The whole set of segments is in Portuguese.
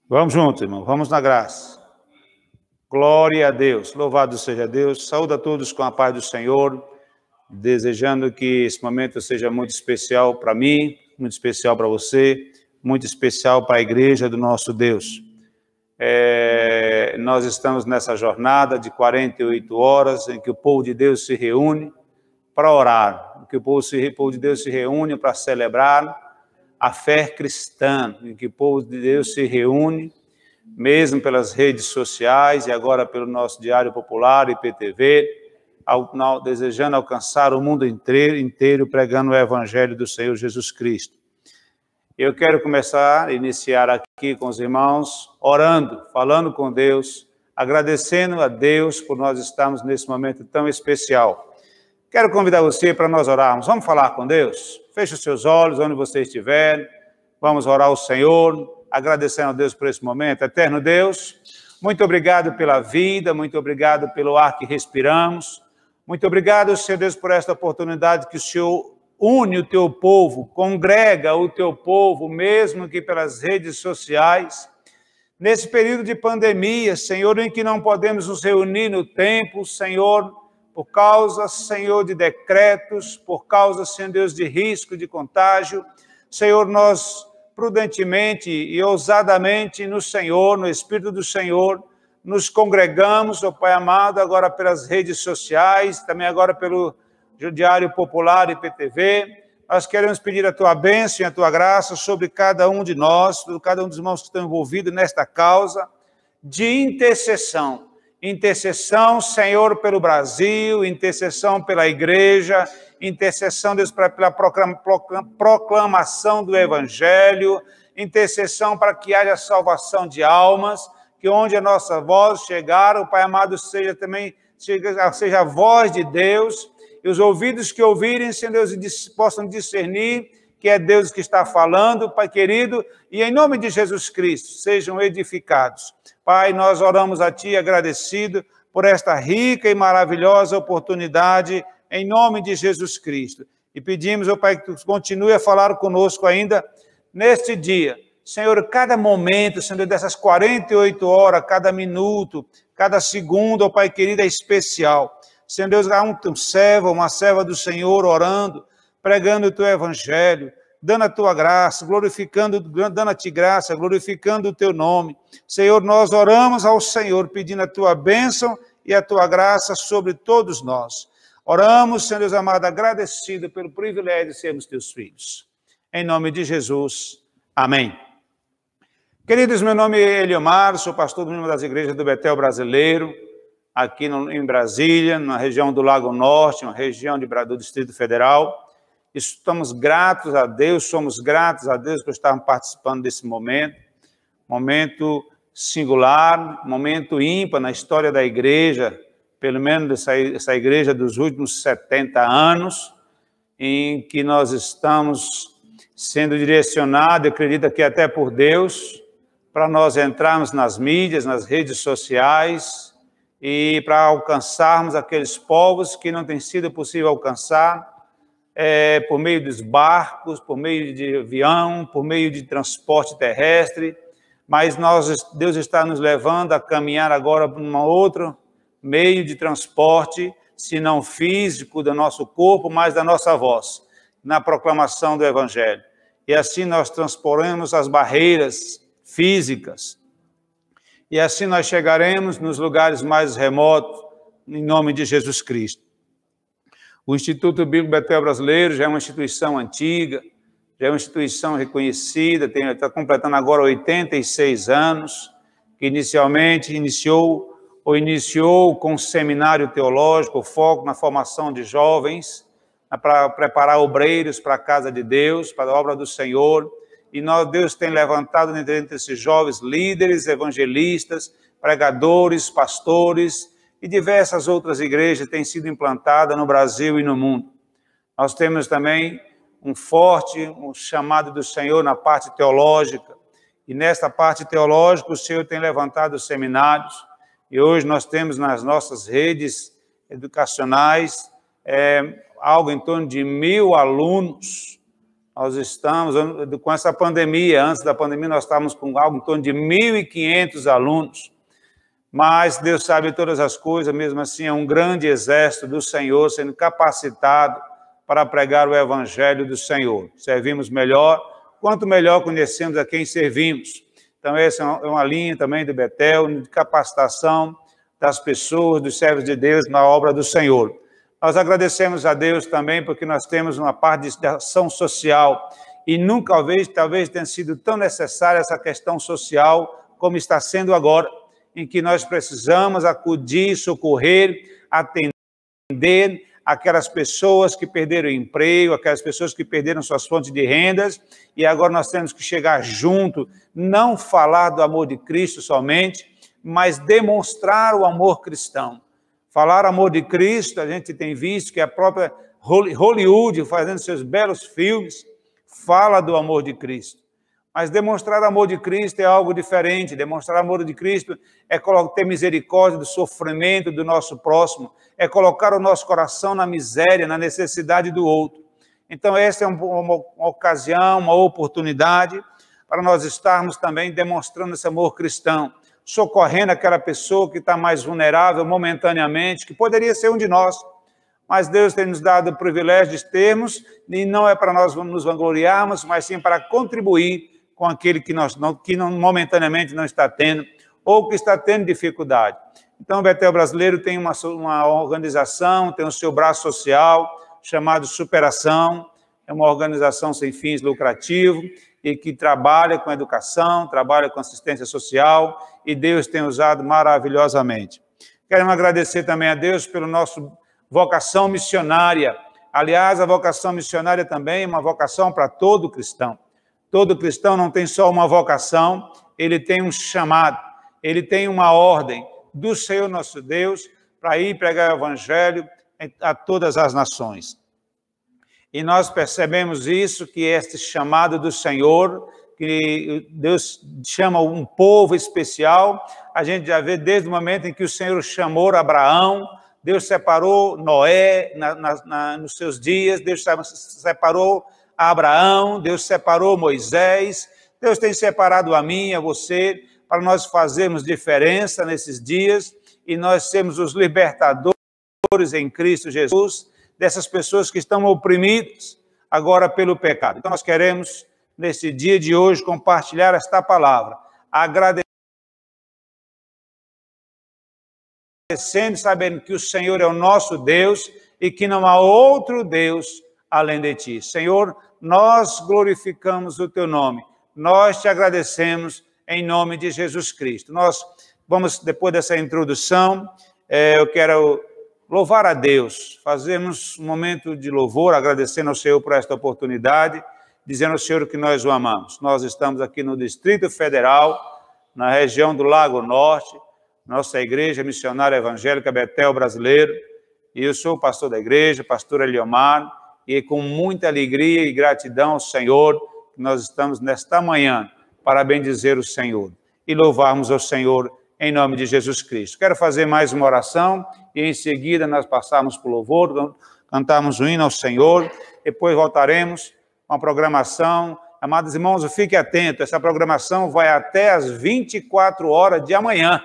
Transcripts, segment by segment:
Vamos juntos, irmão. Vamos na graça. Glória a Deus. Louvado seja Deus. Saúde a todos com a paz do Senhor. Desejando que esse momento seja muito especial para mim, muito especial para você, muito especial para a igreja do nosso Deus. Nós estamos nessa jornada de 48 horas em que o povo de Deus se reúne para orar, em que o povo de Deus se reúne para celebrar a fé cristã, em que o povo de Deus se reúne, mesmo pelas redes sociais e agora pelo nosso Diário Popular, IPTV, desejando alcançar o mundo inteiro pregando o Evangelho do Senhor Jesus Cristo. Eu quero iniciar aqui com os irmãos, orando, falando com Deus, agradecendo a Deus por nós estarmos nesse momento tão especial. Quero convidar você para nós orarmos. Vamos falar com Deus? Feche os seus olhos, onde você estiver. Vamos orar ao Senhor, agradecendo a Deus por esse momento. Eterno Deus, muito obrigado pela vida, muito obrigado pelo ar que respiramos. Muito obrigado, Senhor Deus, por esta oportunidade que o Senhor une o teu povo, congrega o teu povo, mesmo que pelas redes sociais. Nesse período de pandemia, Senhor, em que não podemos nos reunir no templo, Senhor, por causa, Senhor, de decretos, por causa, Senhor Deus, de risco de contágio. Senhor, nós prudentemente e ousadamente no Senhor, no Espírito do Senhor, nos congregamos, ó Pai amado, agora pelas redes sociais, também agora pelo Diário Popular e IPTV. Nós queremos pedir a Tua bênção e a Tua graça sobre cada um de nós, sobre cada um dos irmãos que estão envolvidos nesta causa de intercessão. Intercessão, Senhor, pelo Brasil, intercessão pela igreja, intercessão, Deus, pela proclamação do Evangelho, intercessão para que haja salvação de almas, que onde a nossa voz chegar, o Pai amado seja a voz de Deus, e os ouvidos que ouvirem, Senhor Deus, possam discernir que é Deus que está falando, Pai querido, e em nome de Jesus Cristo, sejam edificados. Pai, nós oramos a Ti agradecido por esta rica e maravilhosa oportunidade, em nome de Jesus Cristo. E pedimos, ó Pai, que Tu continue a falar conosco ainda neste dia. Senhor, cada momento, Senhor, dessas 48 horas, cada minuto, cada segundo, ó Pai querido, é especial. Senhor Deus, há um servo, uma serva do Senhor orando, pregando o Teu Evangelho, dando a Tua graça, dando a Ti graça, glorificando o Teu nome. Senhor, nós oramos ao Senhor, pedindo a Tua bênção e a Tua graça sobre todos nós. Oramos, Senhor Deus amado, agradecido pelo privilégio de sermos Teus filhos. Em nome de Jesus, amém. Queridos, meu nome é Eliomar, sou pastor de uma das igrejas do Betel Brasileiro, aqui em Brasília, na região do Lago Norte, uma região do Distrito Federal. Estamos gratos a Deus, somos gratos a Deus por estarmos participando desse momento singular, momento ímpar na história da igreja, pelo menos essa igreja dos últimos 70 anos, em que nós estamos sendo direcionados, acredito que até por Deus, para nós entrarmos nas mídias, nas redes sociais, e para alcançarmos aqueles povos que não tem sido possível alcançar, por meio dos barcos, por meio de avião, por meio de transporte terrestre, mas Deus está nos levando a caminhar agora para um outro meio de transporte, se não físico do nosso corpo, mas da nossa voz, na proclamação do Evangelho. E assim nós transportamos as barreiras físicas, e assim nós chegaremos nos lugares mais remotos, em nome de Jesus Cristo. O Instituto Bíblico Betel Brasileiro já é uma instituição antiga, já é uma instituição reconhecida, está completando agora 86 anos, que inicialmente iniciou com um seminário teológico, foco na formação de jovens, para preparar obreiros para a casa de Deus, para a obra do Senhor. E Deus tem levantado entre esses jovens líderes, evangelistas, pregadores, pastores, e diversas outras igrejas têm sido implantadas no Brasil e no mundo. Nós temos também um chamado do Senhor na parte teológica, e nesta parte teológica o Senhor tem levantado seminários, e hoje nós temos nas nossas redes educacionais algo em torno de 1000 alunos Nós estamos com essa pandemia. Antes da pandemia, nós estávamos com algo em torno de 1.500 alunos. Mas Deus sabe todas as coisas, mesmo assim é um grande exército do Senhor sendo capacitado para pregar o Evangelho do Senhor. Servimos melhor, quanto melhor conhecemos a quem servimos. Então, essa é uma linha também do Betel, de capacitação das pessoas, dos servos de Deus na obra do Senhor. Nós agradecemos a Deus também porque nós temos uma parte de ação social e nunca, talvez tenha sido tão necessária essa questão social como está sendo agora, em que nós precisamos acudir, socorrer, atender aquelas pessoas que perderam o emprego, aquelas pessoas que perderam suas fontes de rendas, e agora nós temos que chegar junto, não falar do amor de Cristo somente, mas demonstrar o amor cristão. Falar amor de Cristo, a gente tem visto que a própria Hollywood, fazendo seus belos filmes, fala do amor de Cristo. Mas demonstrar o amor de Cristo é algo diferente. Demonstrar o amor de Cristo é ter misericórdia do sofrimento do nosso próximo, é colocar o nosso coração na miséria, na necessidade do outro. Então, essa é uma ocasião, uma oportunidade para nós estarmos também demonstrando esse amor cristão, socorrendo aquela pessoa que está mais vulnerável momentaneamente, que poderia ser um de nós. Mas Deus tem nos dado o privilégio de termos, e não é para nós nos vangloriarmos, mas sim para contribuir com aquele que momentaneamente não está tendo, ou que está tendo dificuldade. Então, o Betel Brasileiro tem uma organização, tem o seu braço social, chamado Superação, é uma organização sem fins lucrativos, e que trabalha com educação, trabalha com assistência social, e Deus tem usado maravilhosamente. Queremos agradecer também a Deus pela nossa vocação missionária. Aliás, a vocação missionária também é uma vocação para todo cristão. Todo cristão não tem só uma vocação, ele tem um chamado, ele tem uma ordem do Senhor nosso Deus para ir pregar o Evangelho a todas as nações. E nós percebemos isso, que este chamado do Senhor, que Deus chama um povo especial, a gente já vê desde o momento em que o Senhor chamou Abraão, Deus separou Noé nos seus dias, Deus separou Abraão, Deus separou Moisés, Deus tem separado a mim, a você, para nós fazermos diferença nesses dias e nós sermos os libertadores em Cristo Jesus dessas pessoas que estão oprimidas agora pelo pecado. Então nós queremos, nesse dia de hoje, compartilhar esta palavra, agradecendo, sabendo que o Senhor é o nosso Deus e que não há outro Deus além de ti. Senhor, nós glorificamos o teu nome, nós te agradecemos em nome de Jesus Cristo. Nós vamos, depois dessa introdução, eu quero louvar a Deus, fazermos um momento de louvor, agradecendo ao Senhor por esta oportunidade, dizendo ao Senhor que nós o amamos. Nós estamos aqui no Distrito Federal, na região do Lago Norte, nossa igreja missionária evangélica Betel Brasileiro, e eu sou o pastor da igreja, pastor Eliomar, e com muita alegria e gratidão ao Senhor, que nós estamos nesta manhã para bendizer o Senhor e louvarmos ao Senhor em nome de Jesus Cristo. Quero fazer mais uma oração e em seguida nós passarmos para o louvor, cantarmos um hino ao Senhor, depois voltaremos com a programação. Amados irmãos, fique atento, essa programação vai até às 24 horas de amanhã,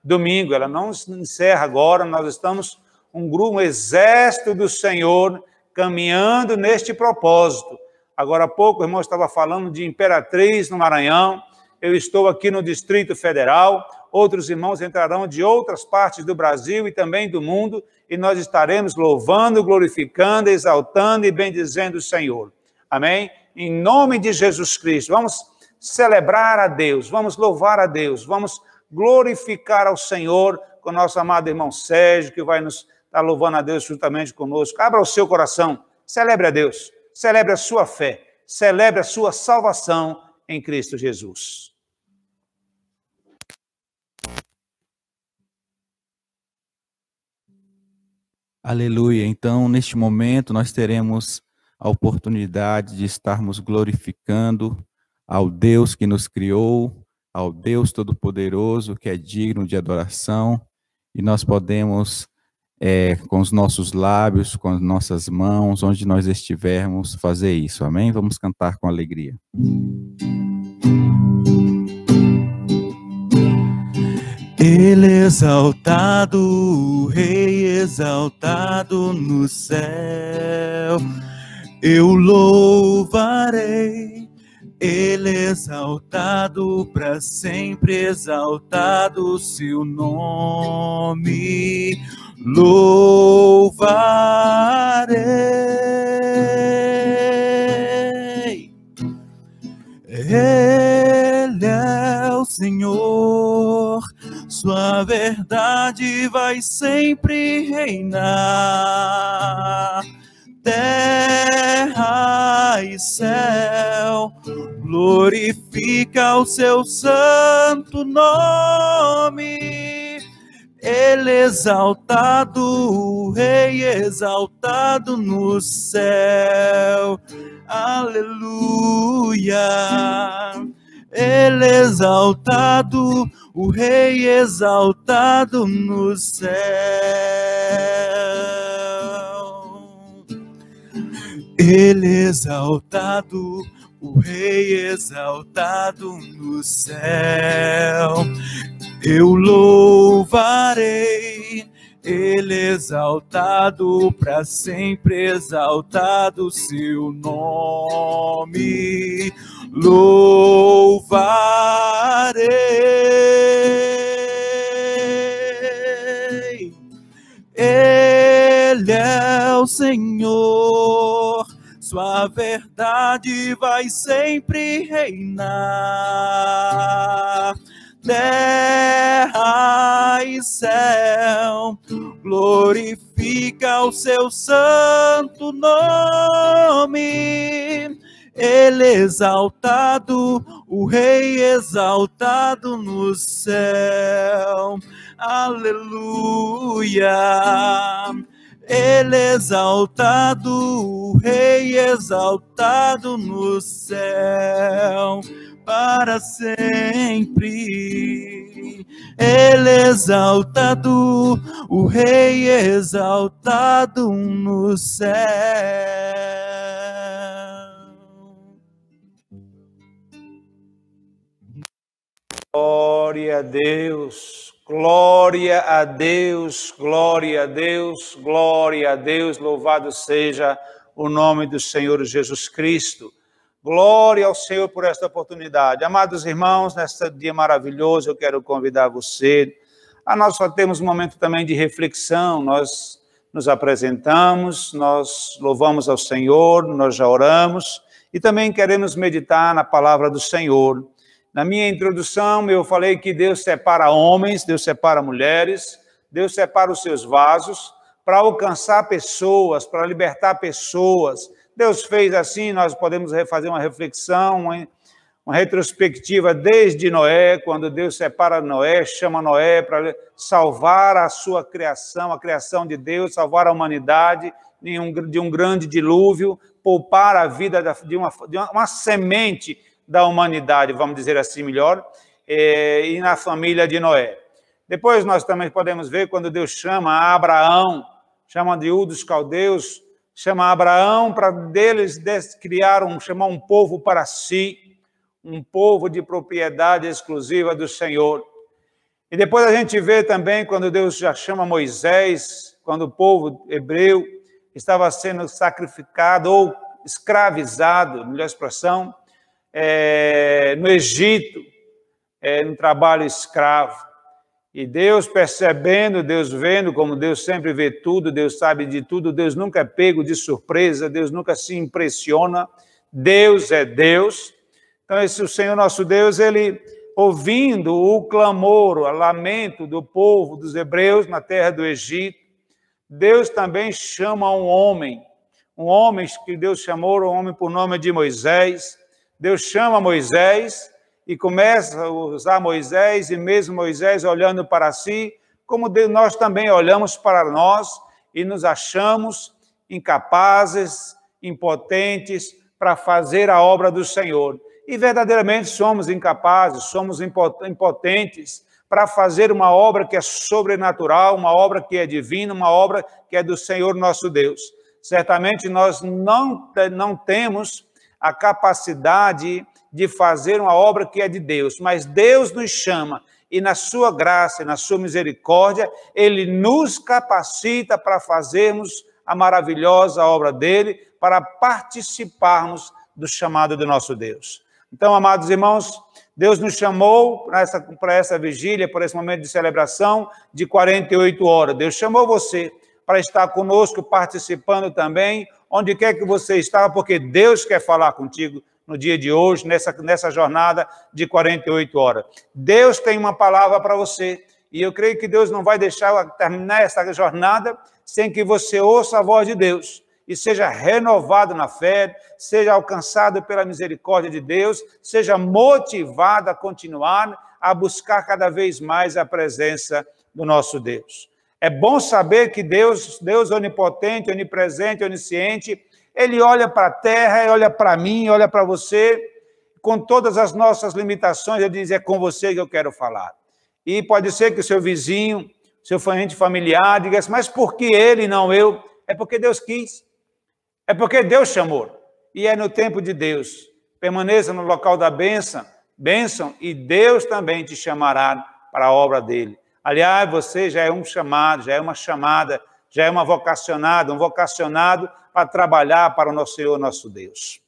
domingo, ela não se encerra agora, nós estamos um exército do Senhor caminhando neste propósito. Agora há pouco o irmão estava falando de Imperatriz, no Maranhão, eu estou aqui no Distrito Federal, outros irmãos entrarão de outras partes do Brasil e também do mundo, e nós estaremos louvando, glorificando, exaltando e bendizendo o Senhor. Amém? Em nome de Jesus Cristo, vamos celebrar a Deus, vamos louvar a Deus, vamos glorificar ao Senhor com o nosso amado irmão Sérgio, que vai nos estar louvando a Deus juntamente conosco. Abra o seu coração, celebre a Deus, celebre a sua fé, celebre a sua salvação em Cristo Jesus. Aleluia. Então, neste momento, nós teremos a oportunidade de estarmos glorificando ao Deus que nos criou, ao Deus Todo-Poderoso, que é digno de adoração, e nós podemos com os nossos lábios, com as nossas mãos, onde nós estivermos, fazer isso, amém? Vamos cantar com alegria. Ele exaltado, o Rei exaltado no céu, eu louvarei. Ele exaltado, para sempre exaltado o seu nome, louvarei. Ele é o Senhor, sua verdade vai sempre reinar. Terra e céu, glorifica o seu santo nome. Ele exaltado, o Rei exaltado no céu. Aleluia. Ele exaltado, o Rei exaltado no céu. Ele exaltado, o Rei exaltado no céu, eu louvarei. Ele exaltado, para sempre exaltado seu nome, louvarei. Ele é o Senhor, sua verdade vai sempre reinar. Terra e céu, glorifica o seu santo nome. Ele exaltado, o Rei exaltado no céu. Aleluia. Ele exaltado, o Rei exaltado no céu, para sempre. Ele exaltado, o Rei exaltado no céu. Glória a Deus, glória a Deus, glória a Deus, glória a Deus, louvado seja o nome do Senhor Jesus Cristo. Glória ao Senhor por esta oportunidade. Amados irmãos, neste dia maravilhoso, eu quero convidar você. Nós só temos um momento também de reflexão, nós nos apresentamos, nós louvamos ao Senhor, nós já oramos e também queremos meditar na palavra do Senhor. Na minha introdução, eu falei que Deus separa homens, Deus separa mulheres, Deus separa os seus vasos para alcançar pessoas, para libertar pessoas. Deus fez assim, nós podemos fazer uma reflexão, uma retrospectiva desde Noé, quando Deus separa Noé, chama Noé para salvar a sua criação, a criação de Deus, salvar a humanidade de um grande dilúvio, poupar a vida de uma semente da humanidade, vamos dizer assim melhor, e na família de Noé. Depois nós também podemos ver quando Deus chama Abraão, chama de Ur dos Caldeus, chama Abraão para deles chamar um povo para si, um povo de propriedade exclusiva do Senhor. E depois a gente vê também quando Deus já chama Moisés, quando o povo hebreu estava sendo sacrificado ou escravizado, melhor expressão, no Egito, no trabalho escravo. E Deus percebendo, Deus vendo, como Deus sempre vê tudo, Deus sabe de tudo, Deus nunca é pego de surpresa, Deus nunca se impressiona, Deus é Deus. Então, o Senhor nosso Deus, Ele, ouvindo o clamor, o lamento do povo, dos hebreus na terra do Egito, Deus também chama um homem que Deus chamou, um homem por nome de Moisés. Deus chama Moisés e começa a usar Moisés, e mesmo Moisés olhando para si, como nós também olhamos para nós e nos achamos incapazes, impotentes para fazer a obra do Senhor. E verdadeiramente somos incapazes, somos impotentes, para fazer uma obra que é sobrenatural, uma obra que é divina, uma obra que é do Senhor nosso Deus. Certamente nós não temos a capacidade de fazer uma obra que é de Deus, mas Deus nos chama e na sua graça e na sua misericórdia, Ele nos capacita para fazermos a maravilhosa obra dEle, para participarmos do chamado do nosso Deus. Então, amados irmãos, Deus nos chamou para essa vigília, por esse momento de celebração de 48 horas. Deus chamou você para estar conosco, participando também, onde quer que você está, porque Deus quer falar contigo no dia de hoje, nessa jornada de 48 horas. Deus tem uma palavra para você, e eu creio que Deus não vai deixar terminar essa jornada sem que você ouça a voz de Deus e seja renovado na fé, seja alcançado pela misericórdia de Deus, seja motivado a continuar a buscar cada vez mais a presença do nosso Deus. É bom saber que Deus onipotente, onipresente, onisciente, Ele olha para a terra, Ele olha para mim, olha para você, com todas as nossas limitações, Ele diz, é com você que eu quero falar. E pode ser que o seu vizinho, seu ente familiar, diga assim, mas por que ele e não eu? É porque Deus quis. É porque Deus chamou. E é no tempo de Deus. Permaneça no local da bênção, e Deus também te chamará para a obra dele. Aliás, você já é um chamado, já é uma chamada, já é uma vocacionada, um vocacionado para trabalhar para o nosso Senhor, nosso Deus.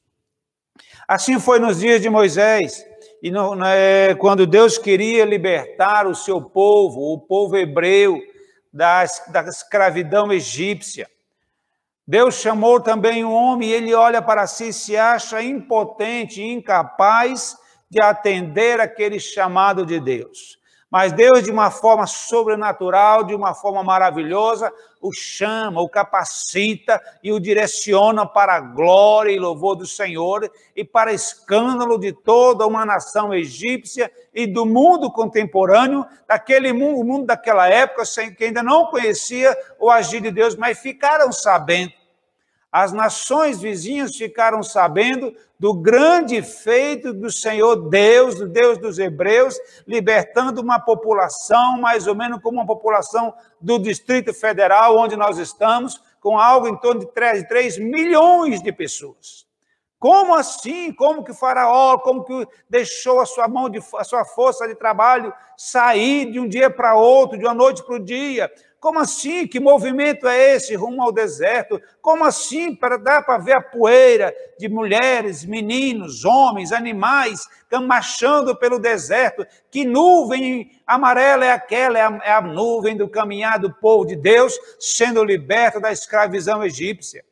Assim foi nos dias de Moisés, e quando Deus queria libertar o seu povo, o povo hebreu, da escravidão egípcia. Deus chamou também um homem, e ele olha para si e se acha impotente, incapaz de atender aquele chamado de Deus. Mas Deus, de uma forma sobrenatural, de uma forma maravilhosa, o chama, o capacita e o direciona para a glória e louvor do Senhor e para escândalo de toda uma nação egípcia e do mundo contemporâneo, o mundo daquela época, que ainda não conhecia o agir de Deus, mas ficaram sabendo. As nações vizinhas ficaram sabendo do grande feito do Senhor Deus, do Deus dos hebreus, libertando uma população, mais ou menos como uma população do Distrito Federal, onde nós estamos, com algo em torno de 3 milhões de pessoas. Como assim? Como que Faraó, como que deixou a sua força de trabalho sair de um dia para outro, de uma noite para o dia? Como assim? Que movimento é esse rumo ao deserto? Como assim? Dá para ver a poeira de mulheres, meninos, homens, animais marchando pelo deserto. Que nuvem amarela é aquela? É a nuvem do caminhar do povo de Deus sendo liberto da escravidão egípcia.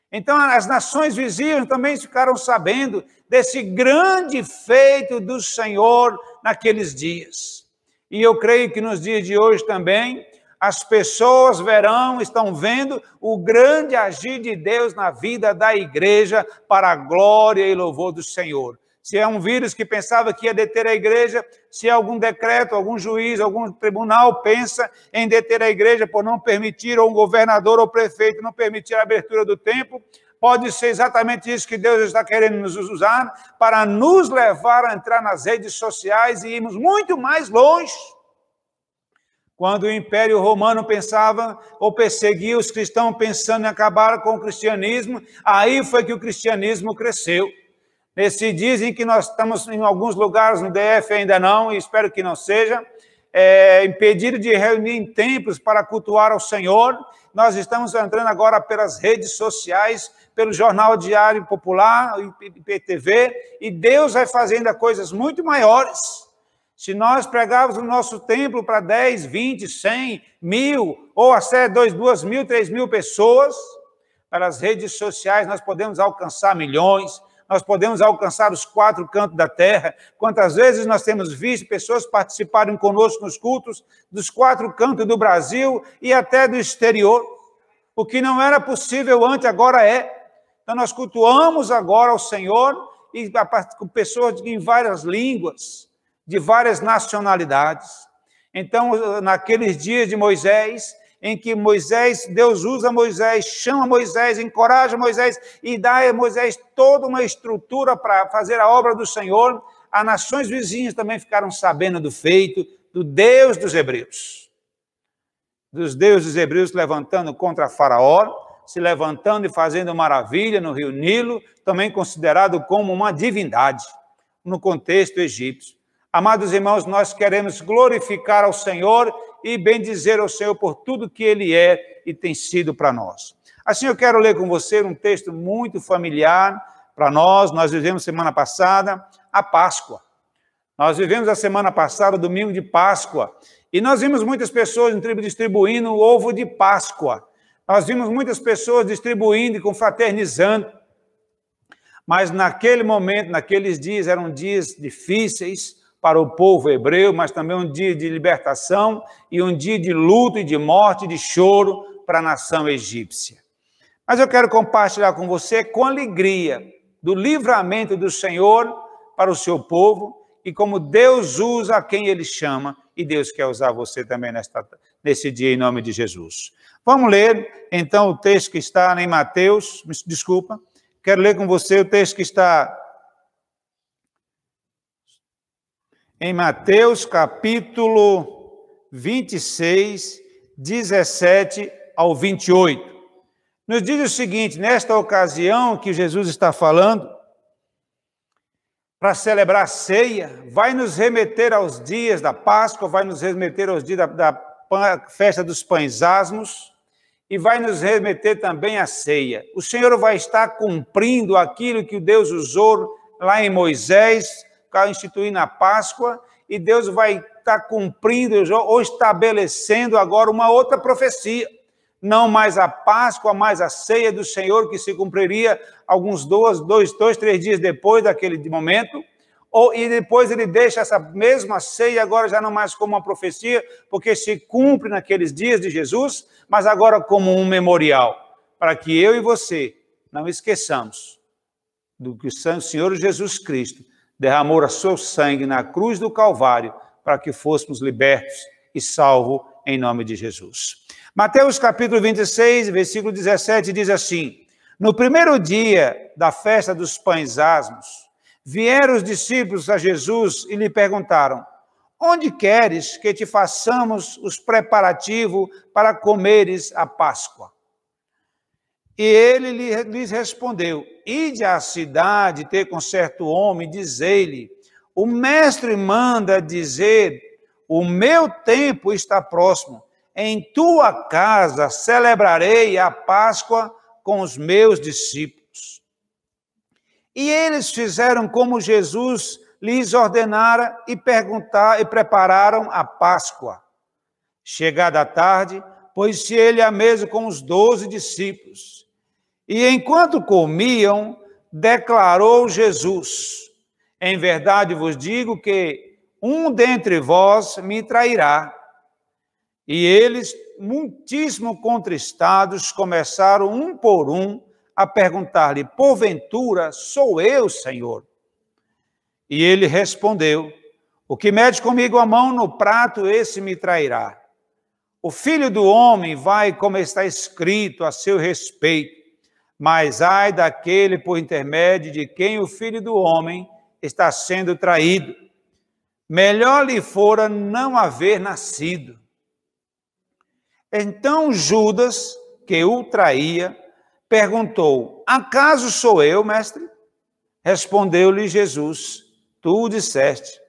Então, as nações vizinhas também ficaram sabendo desse grande feito do Senhor naqueles dias. E eu creio que nos dias de hoje também, as pessoas estão vendo o grande agir de Deus na vida da igreja para a glória e louvor do Senhor. Se é um vírus que pensava que ia deter a igreja, se é algum decreto, algum juiz, algum tribunal pensa em deter a igreja por não permitir, ou um governador ou prefeito não permitir a abertura do templo, pode ser exatamente isso que Deus está querendo nos usar para nos levar a entrar nas redes sociais e irmos muito mais longe. Quando o Império Romano pensava ou perseguia os cristãos pensando em acabar com o cristianismo, aí foi que o cristianismo cresceu. Nesses dias em que nós estamos em alguns lugares, no DF ainda não, e espero que não seja, impedido de reunir em templos para cultuar ao Senhor, nós estamos entrando agora pelas redes sociais, pelo Jornal Diário Popular, IPTV, e Deus vai fazendo coisas muito maiores. Se nós pregarmos o nosso templo para 10, 20, 100, 1.000, ou até 2 mil, 3 mil pessoas, pelas redes sociais nós podemos alcançar milhões, nós podemos alcançar os 4 cantos da terra. Quantas vezes nós temos visto pessoas participarem conosco nos cultos dos 4 cantos do Brasil e até do exterior. O que não era possível antes, agora é. Então nós cultuamos agora ao Senhor e com pessoas em várias línguas, de várias nacionalidades. Então, naqueles dias de Moisés, em que Deus usa Moisés, chama Moisés, encoraja Moisés e dá a Moisés toda uma estrutura para fazer a obra do Senhor, as nações vizinhas também ficaram sabendo do feito, do Deus dos hebreus. Dos deuses hebreus levantando contra Faraó, se levantando e fazendo maravilha no rio Nilo, também considerado como uma divindade no contexto egípcio. Amados irmãos, nós queremos glorificar ao Senhor e bendizer ao Senhor por tudo que Ele é e tem sido para nós. Assim, eu quero ler com você um texto muito familiar para nós. Nós vivemos semana passada a Páscoa. Nós vivemos a semana passada o domingo de Páscoa. E nós vimos muitas pessoas distribuindo o ovo de Páscoa. Nós vimos muitas pessoas distribuindo e confraternizando. Mas naquele momento, naqueles dias, eram dias difíceis para o povo hebreu, mas também um dia de libertação e um dia de luto e de morte e de choro para a nação egípcia. Mas eu quero compartilhar com você com alegria do livramento do Senhor para o seu povo e como Deus usa quem Ele chama, e Deus quer usar você também nesse dia, em nome de Jesus. Vamos ler, então, o texto que está em Mateus, desculpa, quero ler com você o texto que está em Mateus, capítulo 26, 17 ao 28. Nos diz o seguinte: nesta ocasião que Jesus está falando, para celebrar a ceia, vai nos remeter aos dias da Páscoa, vai nos remeter aos dias da festa dos pães asmos, e vai nos remeter também à ceia. O Senhor vai estar cumprindo aquilo que Deus usou lá em Moisés, para instituir na Páscoa, e Deus vai estar cumprindo ou estabelecendo agora uma outra profecia. Não mais a Páscoa, mas a ceia do Senhor, que se cumpriria alguns três dias depois daquele momento, e depois ele deixa essa mesma ceia, agora já não mais como uma profecia, porque se cumpre naqueles dias de Jesus, mas agora como um memorial, para que eu e você não esqueçamos do que o Senhor Jesus Cristo derramou o seu sangue na cruz do Calvário, para que fôssemos libertos e salvos em nome de Jesus. Mateus capítulo 26, versículo 17, diz assim: no primeiro dia da festa dos pães asmos, vieram os discípulos a Jesus e lhe perguntaram: onde queres que te façamos os preparativos para comeres a Páscoa? E ele lhes respondeu: ide à cidade ter com certo homem, dizei-lhe: o mestre manda dizer, o meu tempo está próximo, em tua casa celebrarei a Páscoa com os meus discípulos. E eles fizeram como Jesus lhes ordenara e prepararam a Páscoa. Chegada a tarde, pôs-se ele à mesa com os 12 discípulos. E enquanto comiam, declarou Jesus: em verdade vos digo que um dentre vós me trairá. E eles, muitíssimo contristados, começaram um por um a perguntar-lhe: porventura sou eu, Senhor? E ele respondeu: o que mete comigo a mão no prato, esse me trairá. O Filho do Homem vai, como está escrito a seu respeito, mas ai daquele por intermédio de quem o Filho do Homem está sendo traído. Melhor lhe fora não haver nascido. Então Judas, que o traía, perguntou: acaso sou eu, mestre? Respondeu-lhe Jesus: tu o disseste.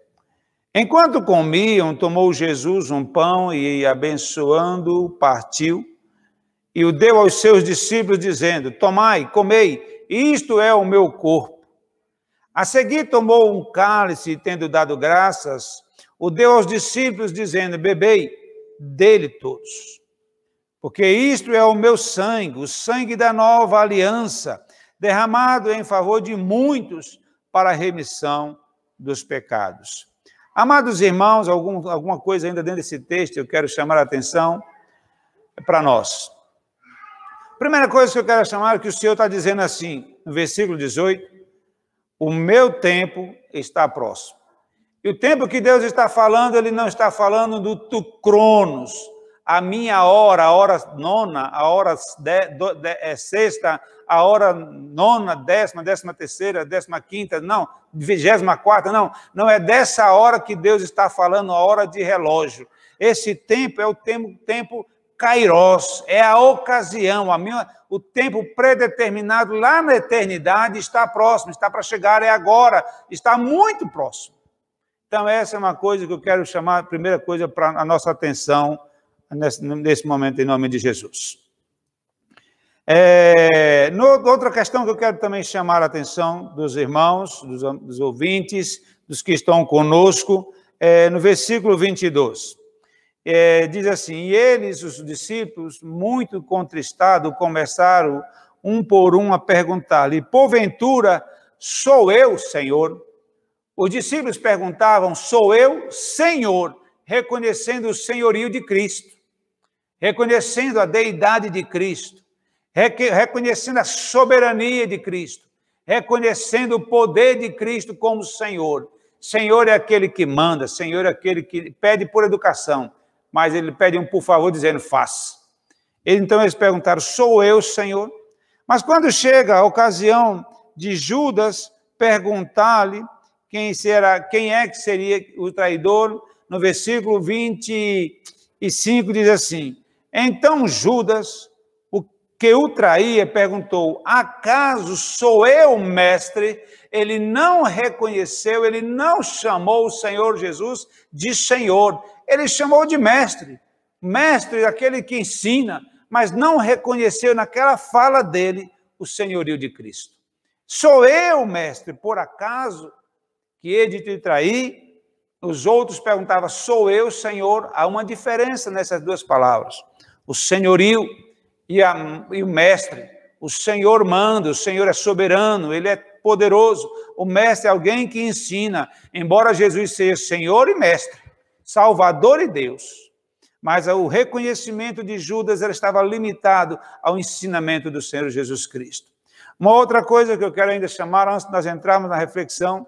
Enquanto comiam, tomou Jesus um pão e, abençoando-o, partiu e o deu aos seus discípulos, dizendo: tomai, comei, isto é o meu corpo. A seguir tomou um cálice e, tendo dado graças, o deu aos discípulos, dizendo: bebei dele todos. Porque isto é o meu sangue, o sangue da nova aliança, derramado em favor de muitos para a remissão dos pecados. Amados irmãos, alguma coisa ainda dentro desse texto eu quero chamar a atenção para nós. Primeira coisa que eu quero chamar é que o Senhor está dizendo assim, no versículo 18, o meu tempo está próximo. E o tempo que Deus está falando, Ele não está falando do Cronos, a minha hora, a hora nona, a hora sexta, a hora nona, 10ª, 13ª, 15ª, não, 24ª, não é dessa hora que Deus está falando, a hora de relógio. Esse tempo é o tempo kairos, é a ocasião, o tempo predeterminado lá na eternidade está próximo, está para chegar, é agora, está muito próximo. Então, essa é uma coisa que eu quero chamar, a primeira coisa para a nossa atenção nesse momento, em nome de Jesus. Outra questão que eu quero também chamar a atenção dos irmãos, dos ouvintes, dos que estão conosco, no versículo 22. Diz assim: e eles, os discípulos, muito contristados, começaram um por um a perguntar-lhe: porventura sou eu, Senhor? Os discípulos perguntavam: sou eu, Senhor? Reconhecendo o senhorio de Cristo, reconhecendo a deidade de Cristo, reconhecendo a soberania de Cristo, reconhecendo o poder de Cristo como Senhor. Senhor é aquele que manda, Senhor é aquele que pede por educação, mas ele pede um por favor, dizendo, faça. Então eles perguntaram, sou eu, Senhor? Mas quando chega a ocasião de Judas perguntar-lhe quem é que seria o traidor, no versículo 25 diz assim, então Judas, o que o traía, perguntou, acaso sou eu, mestre? Ele não reconheceu, ele não chamou o Senhor Jesus de Senhor, ele chamou de mestre, mestre aquele que ensina, mas não reconheceu naquela fala dele o senhorio de Cristo. Sou eu, mestre, por acaso que hei de te trair? Os outros perguntavam, sou eu, Senhor? Há uma diferença nessas duas palavras. O senhorio e o mestre. O Senhor manda, o Senhor é soberano, ele é poderoso. O mestre é alguém que ensina, embora Jesus seja Senhor e mestre, Salvador e Deus. Mas o reconhecimento de Judas ele estava limitado ao ensinamento do Senhor Jesus Cristo. Uma outra coisa que eu quero ainda chamar, antes de nós entrarmos na reflexão,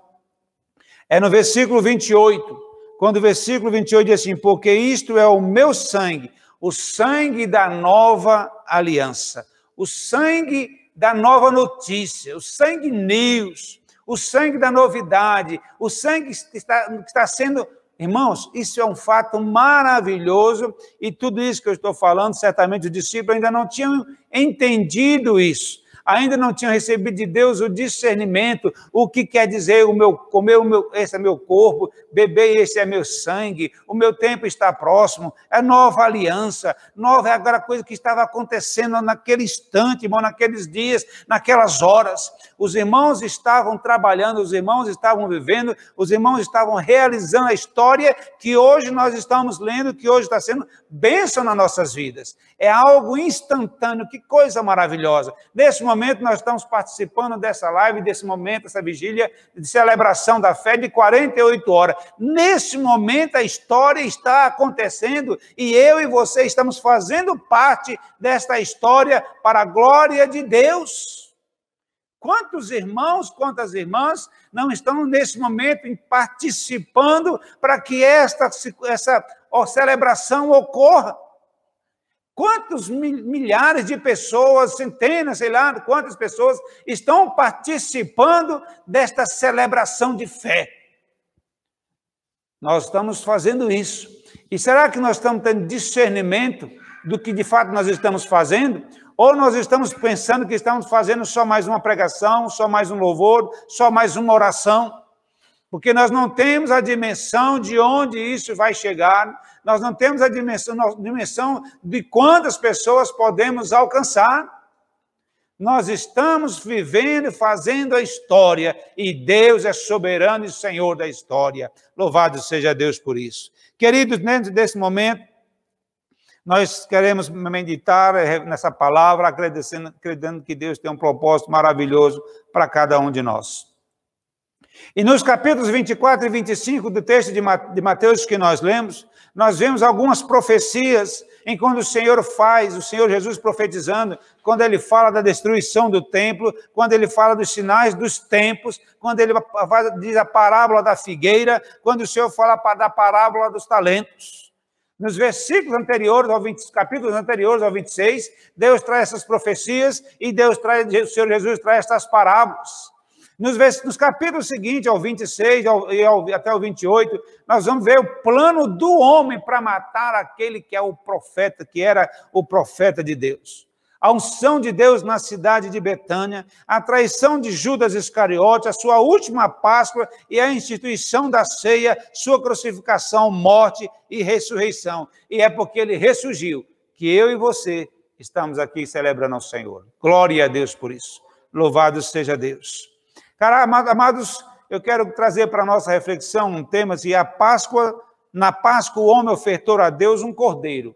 é no versículo 28, quando o versículo 28 diz assim, porque isto é o meu sangue, o sangue da nova aliança, o sangue da nova notícia, o sangue news, o sangue da novidade, o sangue que está sendo... Irmãos, isso é um fato maravilhoso e tudo isso que eu estou falando, certamente os discípulos ainda não tinham entendido isso. Ainda não tinham recebido de Deus o discernimento, o que quer dizer comer esse é meu corpo, beber esse é meu sangue, o meu tempo está próximo, é nova aliança, nova é agora a coisa que estava acontecendo naquele instante, irmão, naqueles dias, naquelas horas. Os irmãos estavam trabalhando, os irmãos estavam vivendo, os irmãos estavam realizando a história que hoje nós estamos lendo, que hoje está sendo bênção nas nossas vidas. É algo instantâneo, que coisa maravilhosa. Nesse momento, nós estamos participando dessa live, desse momento, essa vigília de celebração da fé de 48 horas. Nesse momento, a história está acontecendo e eu e você estamos fazendo parte desta história para a glória de Deus. Quantos irmãos, quantas irmãs não estão nesse momento participando para que essa celebração ocorra? Quantos milhares de pessoas, centenas, sei lá, quantas pessoas estão participando desta celebração de fé? Nós estamos fazendo isso. E será que nós estamos tendo discernimento do que de fato nós estamos fazendo? Ou nós estamos pensando que estamos fazendo só mais uma pregação, só mais um louvor, só mais uma oração? Porque nós não temos a dimensão de onde isso vai chegar, nós não temos a dimensão de quantas pessoas podemos alcançar. Nós estamos vivendo e fazendo a história, e Deus é soberano e Senhor da história. Louvado seja Deus por isso. Queridos, dentro desse momento, nós queremos meditar nessa palavra, acreditando que Deus tem um propósito maravilhoso para cada um de nós. E nos capítulos 24 e 25 do texto de Mateus que nós lemos, nós vemos algumas profecias em quando o Senhor Jesus profetizando, quando ele fala da destruição do templo, quando ele fala dos sinais dos tempos, quando ele diz a parábola da figueira, quando o Senhor fala da parábola dos talentos. Nos versículos anteriores, capítulos anteriores ao 26, Deus traz essas profecias e o Senhor Jesus traz essas parábolas. Nos capítulos seguintes, ao 26 até o 28, nós vamos ver o plano do homem para matar aquele que é o profeta, que era o profeta de Deus. A unção de Deus na cidade de Betânia, a traição de Judas Iscariote, a sua última Páscoa e a instituição da ceia, sua crucificação, morte e ressurreição. E é porque ele ressurgiu que eu e você estamos aqui celebrando ao Senhor. Glória a Deus por isso. Louvado seja Deus. Cara, amados, eu quero trazer para a nossa reflexão um tema assim, na Páscoa o homem ofertou a Deus um cordeiro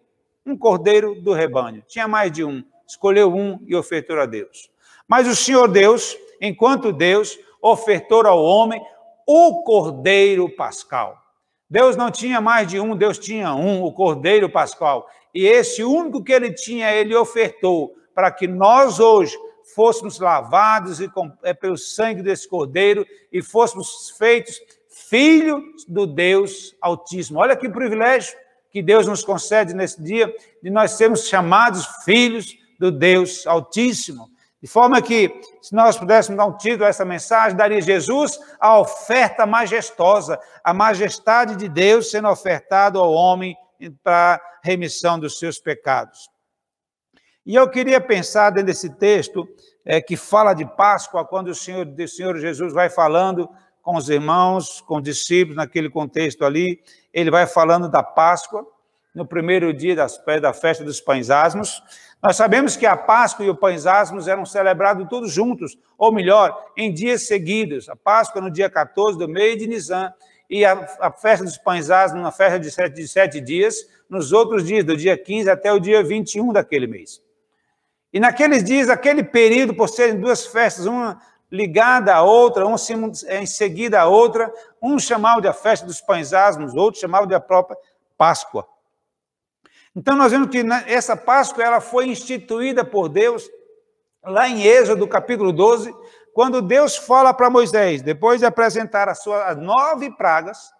do rebanho. Tinha mais de um. Escolheu um e ofertou a Deus. Mas o Senhor Deus, enquanto Deus, ofertou ao homem o cordeiro pascal. Deus não tinha mais de um, Deus tinha um, o cordeiro pascal. E esse único que ele tinha, ele ofertou para que nós hoje fôssemos lavados pelo sangue desse cordeiro e fôssemos feitos filhos do Deus Altíssimo. Olha que privilégio que Deus nos concede nesse dia, de nós sermos chamados filhos do Deus Altíssimo. De forma que, se nós pudéssemos dar um título a essa mensagem, daria Jesus a oferta majestosa, a majestade de Deus sendo ofertado ao homem para remissão dos seus pecados. E eu queria pensar dentro desse texto que fala de Páscoa, quando o Senhor Jesus vai falando com os irmãos, com os discípulos, naquele contexto ali, ele vai falando da Páscoa, no primeiro dia da festa dos pães asmos. Nós sabemos que a Páscoa e o pães asmos eram celebrados todos juntos, ou melhor, em dias seguidos. A Páscoa no dia 14 do mês de Nisan, e a festa dos pães asmos na festa de 7 dias, nos outros dias, do dia 15 até o dia 21 daquele mês. E naqueles dias, aquele período, por serem duas festas, uma ligada à outra, uma em seguida à outra, um chamava de a festa dos pães asmos, outro chamava de a própria Páscoa. Então, nós vemos que essa Páscoa ela foi instituída por Deus, lá em Êxodo, capítulo 12, quando Deus fala para Moisés, depois de apresentar as 9 pragas,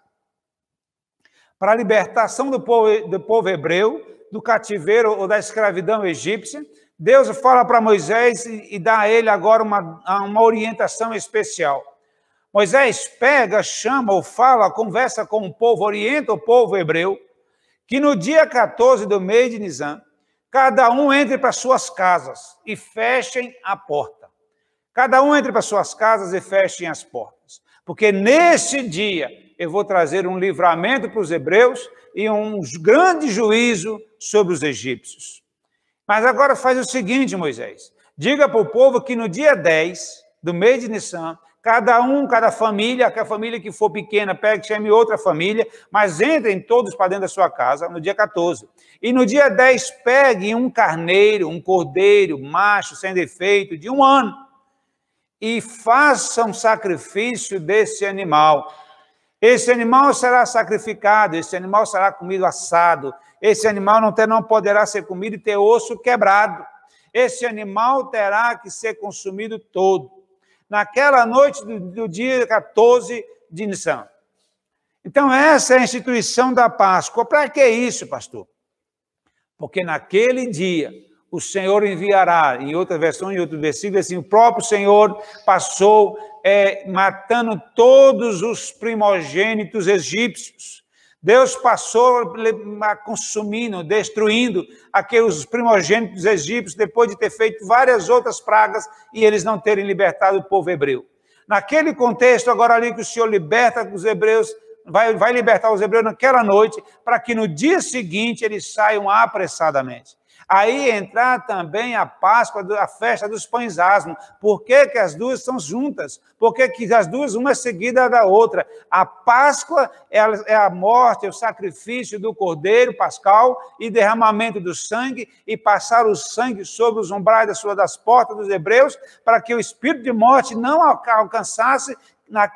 para a libertação do povo hebreu, do cativeiro ou da escravidão egípcia, Deus fala para Moisés e dá a ele agora uma orientação especial. Moisés pega, chama ou fala, conversa com o povo, orienta o povo hebreu, que no dia 14 do mês de Nisan, cada um entre para suas casas e fechem a porta. Cada um entre para suas casas e fechem as portas. Porque nesse dia eu vou trazer um livramento para os hebreus e um grande juízo sobre os egípcios. Mas agora faz o seguinte, Moisés. Diga para o povo que no dia 10 do mês de Nisan, cada família, que a família que for pequena, pegue, chame outra família, mas entrem todos para dentro da sua casa no dia 14. E no dia 10, pegue um carneiro, um cordeiro, macho, sem defeito, de 1 ano, e faça um sacrifício desse animal. Esse animal será sacrificado, esse animal será comido assado, esse animal não poderá ser comido e ter osso quebrado. Esse animal terá que ser consumido todo. Naquela noite do dia 14 de Nisan. Então, essa é a instituição da Páscoa. Para que isso, pastor? Porque naquele dia, o Senhor enviará, em outra versão, em outro versículo, assim, o próprio Senhor passou matando todos os primogênitos egípcios. Deus passou consumindo, destruindo aqueles primogênitos egípcios, depois de ter feito várias outras pragas e eles não terem libertado o povo hebreu. Naquele contexto, agora ali que o Senhor liberta os hebreus, vai libertar os hebreus naquela noite, para que no dia seguinte eles saiam apressadamente. Aí entrar também a Páscoa, a festa dos pães asmos. Por que que as duas são juntas? Por que que as duas, uma é seguida da outra? A Páscoa é a morte, é o sacrifício do cordeiro pascal e derramamento do sangue, e passar o sangue sobre os umbrais das portas dos hebreus, para que o espírito de morte não alcançasse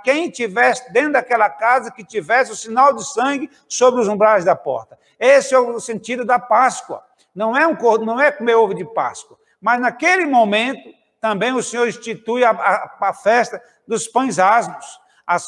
quem tivesse dentro daquela casa, que tivesse o sinal de sangue sobre os umbrais da porta. Esse é o sentido da Páscoa. Não é comer ovo de Páscoa, mas naquele momento também o Senhor institui a festa dos pães asmos. A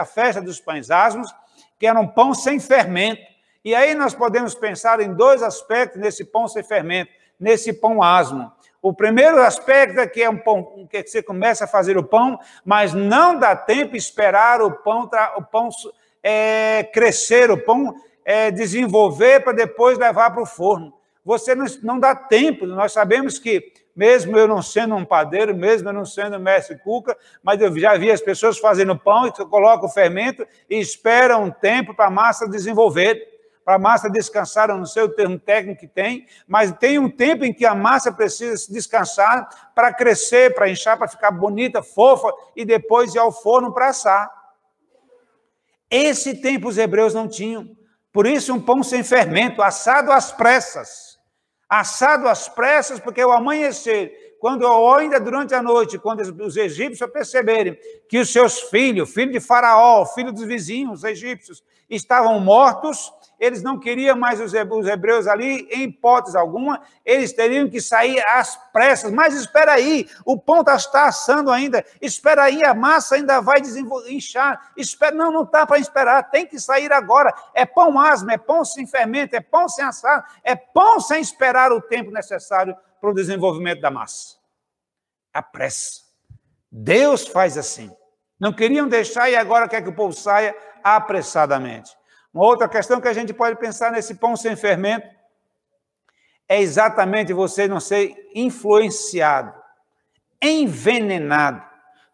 festa dos pães asmos, que era um pão sem fermento. E aí nós podemos pensar em dois aspectos nesse pão sem fermento, nesse pão asmo. O primeiro aspecto é que é um pão que você começa a fazer o pão, mas não dá tempo de esperar o pão crescer, o pão desenvolver para depois levar para o forno. Você não dá tempo. Nós sabemos que, mesmo eu não sendo um padeiro, mesmo eu não sendo mestre Cuca, mas eu já vi as pessoas fazendo pão e colocam o fermento e esperam um tempo para a massa desenvolver, para a massa descansar, eu não sei o termo técnico que tem, mas tem um tempo em que a massa precisa descansar para crescer, para inchar, para ficar bonita, fofa, e depois ir ao forno para assar. Esse tempo os hebreus não tinham. Por isso, um pão sem fermento, assado às pressas. Assado às pressas, porque ao amanhecer, quando ainda durante a noite, quando os egípcios perceberem que os seus filhos, filho de Faraó, filho dos vizinhos, os egípcios, estavam mortos, eles não queriam mais os hebreus ali, em hipótese alguma, eles teriam que sair às pressas. Mas espera aí, o pão está assando ainda, espera aí, a massa ainda vai inchar, espera, não está para esperar, tem que sair agora. É pão asmo, é pão sem fermento, é pão sem assar, é pão sem esperar o tempo necessário para o desenvolvimento da massa. A pressa. Deus faz assim. Não queriam deixar e agora quer que o povo saia apressadamente. Uma outra questão que a gente pode pensar nesse pão sem fermento é exatamente você não ser influenciado, envenenado,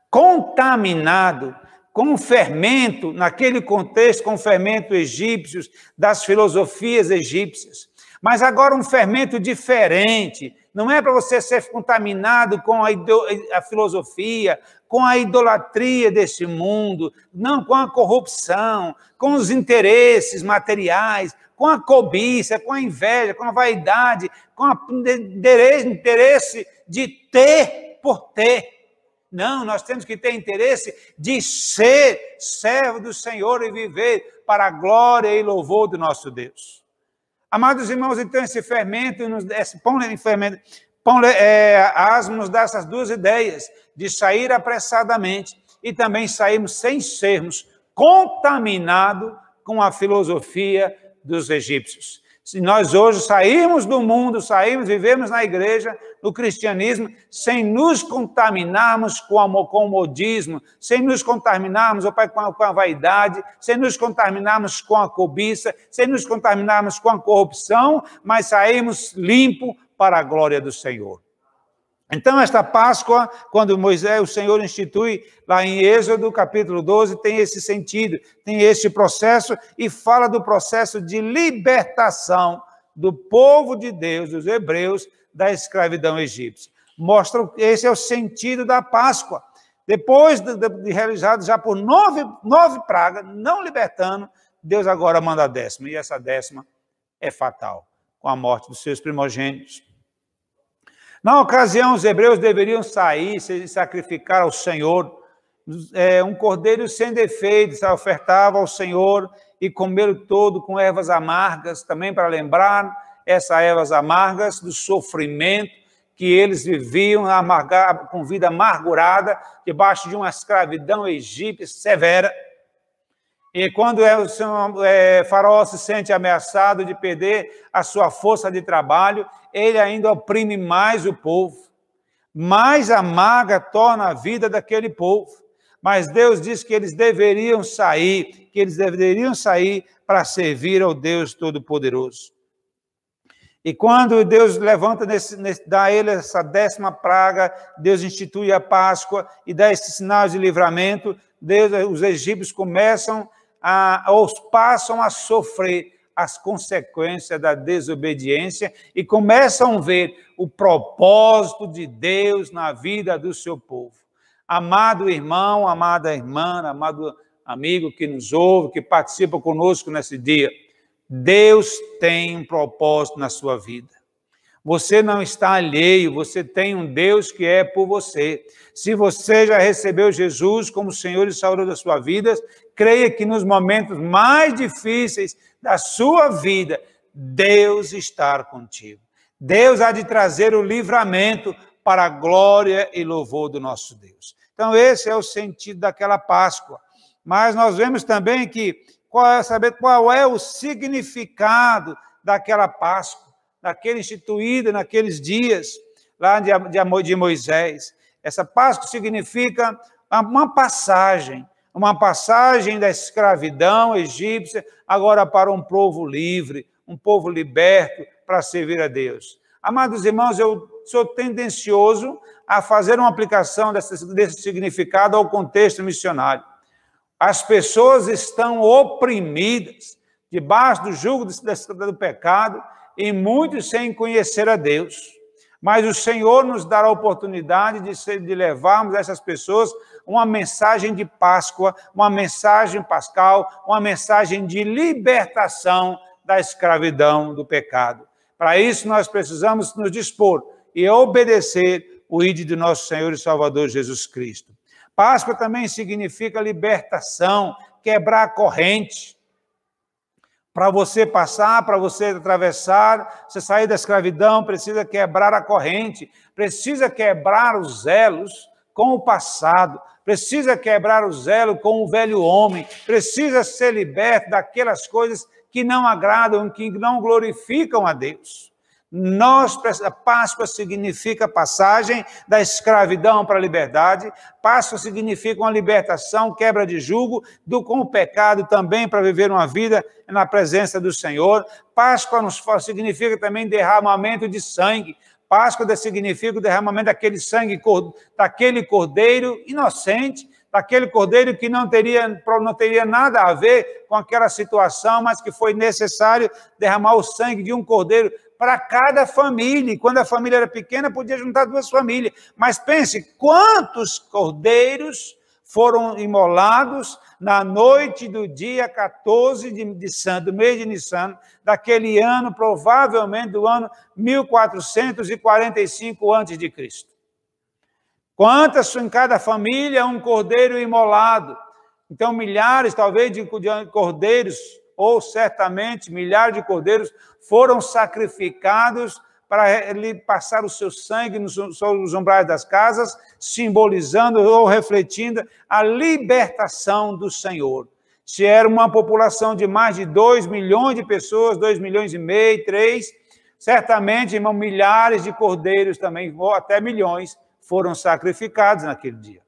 contaminado com fermento, naquele contexto, com fermento egípcios, das filosofias egípcias. Mas agora um fermento diferente. Não é para você ser contaminado com a filosofia, com a idolatria desse mundo, não com a corrupção, com os interesses materiais, com a cobiça, com a inveja, com a vaidade, com o interesse de ter por ter. Não, nós temos que ter interesse de ser servo do Senhor e viver para a glória e louvor do nosso Deus. Amados irmãos, então esse fermento, esse pão asmo nos dá essas duas ideias, de sair apressadamente e também sairmos sem sermos contaminados com a filosofia dos egípcios. Se nós hoje sairmos do mundo, vivemos na igreja, no cristianismo, sem nos contaminarmos com o modismo, sem nos contaminarmos com a vaidade, sem nos contaminarmos com a cobiça, sem nos contaminarmos com a corrupção, mas sairmos limpos para a glória do Senhor. Então, esta Páscoa, quando o Senhor institui lá em Êxodo, capítulo 12, tem esse sentido, tem esse processo e fala do processo de libertação do povo de Deus, dos hebreus, da escravidão egípcia. Mostra que esse é o sentido da Páscoa. Depois de realizado já por nove pragas, não libertando, Deus agora manda a 10ª, e essa 10ª é fatal, com a morte dos seus primogênitos. Na ocasião, os hebreus deveriam sair e sacrificar ao Senhor um cordeiro sem defeito, se ofertava ao Senhor e comer todo com ervas amargas, também para lembrar essas ervas amargas do sofrimento que eles viviam com vida amargurada, debaixo de uma escravidão egípcia severa. E quando Faraó se sente ameaçado de perder a sua força de trabalho, ele ainda oprime mais o povo. Mais amarga torna a vida daquele povo. Mas Deus diz que eles deveriam sair para servir ao Deus Todo-Poderoso. E quando Deus levanta, dá a ele essa 10ª praga, Deus institui a Páscoa e dá esses sinais de livramento, os egípcios passam a sofrer as consequências da desobediência e começam a ver o propósito de Deus na vida do seu povo. Amado irmão, amada irmã, amado amigo que nos ouve, que participa conosco nesse dia, Deus tem um propósito na sua vida. Você não está alheio, você tem um Deus que é por você. Se você já recebeu Jesus como Senhor e Salvador da sua vida, creia que nos momentos mais difíceis da sua vida, Deus está contigo. Deus há de trazer o livramento para a glória e louvor do nosso Deus. Então, esse é o sentido daquela Páscoa. Mas nós vemos também que, saber qual é o significado daquela Páscoa, daquele instituída naqueles dias, lá de Moisés. Essa Páscoa significa uma passagem da escravidão egípcia, agora para um povo livre, um povo liberto para servir a Deus. Amados irmãos, eu sou tendencioso a fazer uma aplicação desse significado ao contexto missionário. As pessoas estão oprimidas, debaixo do jugo do pecado, e muitos sem conhecer a Deus. Mas o Senhor nos dará a oportunidade de levarmos a essas pessoas uma mensagem de Páscoa, uma mensagem pascal, uma mensagem de libertação da escravidão do pecado. Para isso, nós precisamos nos dispor e obedecer o ide de nosso Senhor e Salvador Jesus Cristo. Páscoa também significa libertação, quebrar a corrente. Para você passar, para você atravessar, você sair da escravidão, precisa quebrar a corrente, precisa quebrar os elos com o passado, precisa quebrar o elo com o velho homem, precisa ser liberto daquelas coisas que não agradam, que não glorificam a Deus. A Páscoa significa passagem da escravidão para a liberdade, Páscoa significa uma libertação, quebra de jugo, com o pecado também para viver uma vida na presença do Senhor. Páscoa significa também derramamento de sangue, Páscoa significa o derramamento daquele sangue, daquele cordeiro inocente, daquele cordeiro que não teria nada a ver com aquela situação, mas que foi necessário derramar o sangue de um cordeiro para cada família. E quando a família era pequena, podia juntar 2 famílias. Mas pense, quantos cordeiros foram imolados na noite do dia 14 do mês de Nissan, daquele ano, provavelmente do ano 1445 a.C. Quantas em cada família um cordeiro imolado? Então, milhares, talvez, de cordeiros, ou certamente milhares de cordeiros, foram sacrificados para passar o seu sangue nos umbrais das casas, simbolizando ou refletindo a libertação do Senhor. Se era uma população de mais de 2 milhões de pessoas, 2,5 milhões, 3, certamente, irmão, milhares de cordeiros também, ou até milhões, foram sacrificados naquele dia.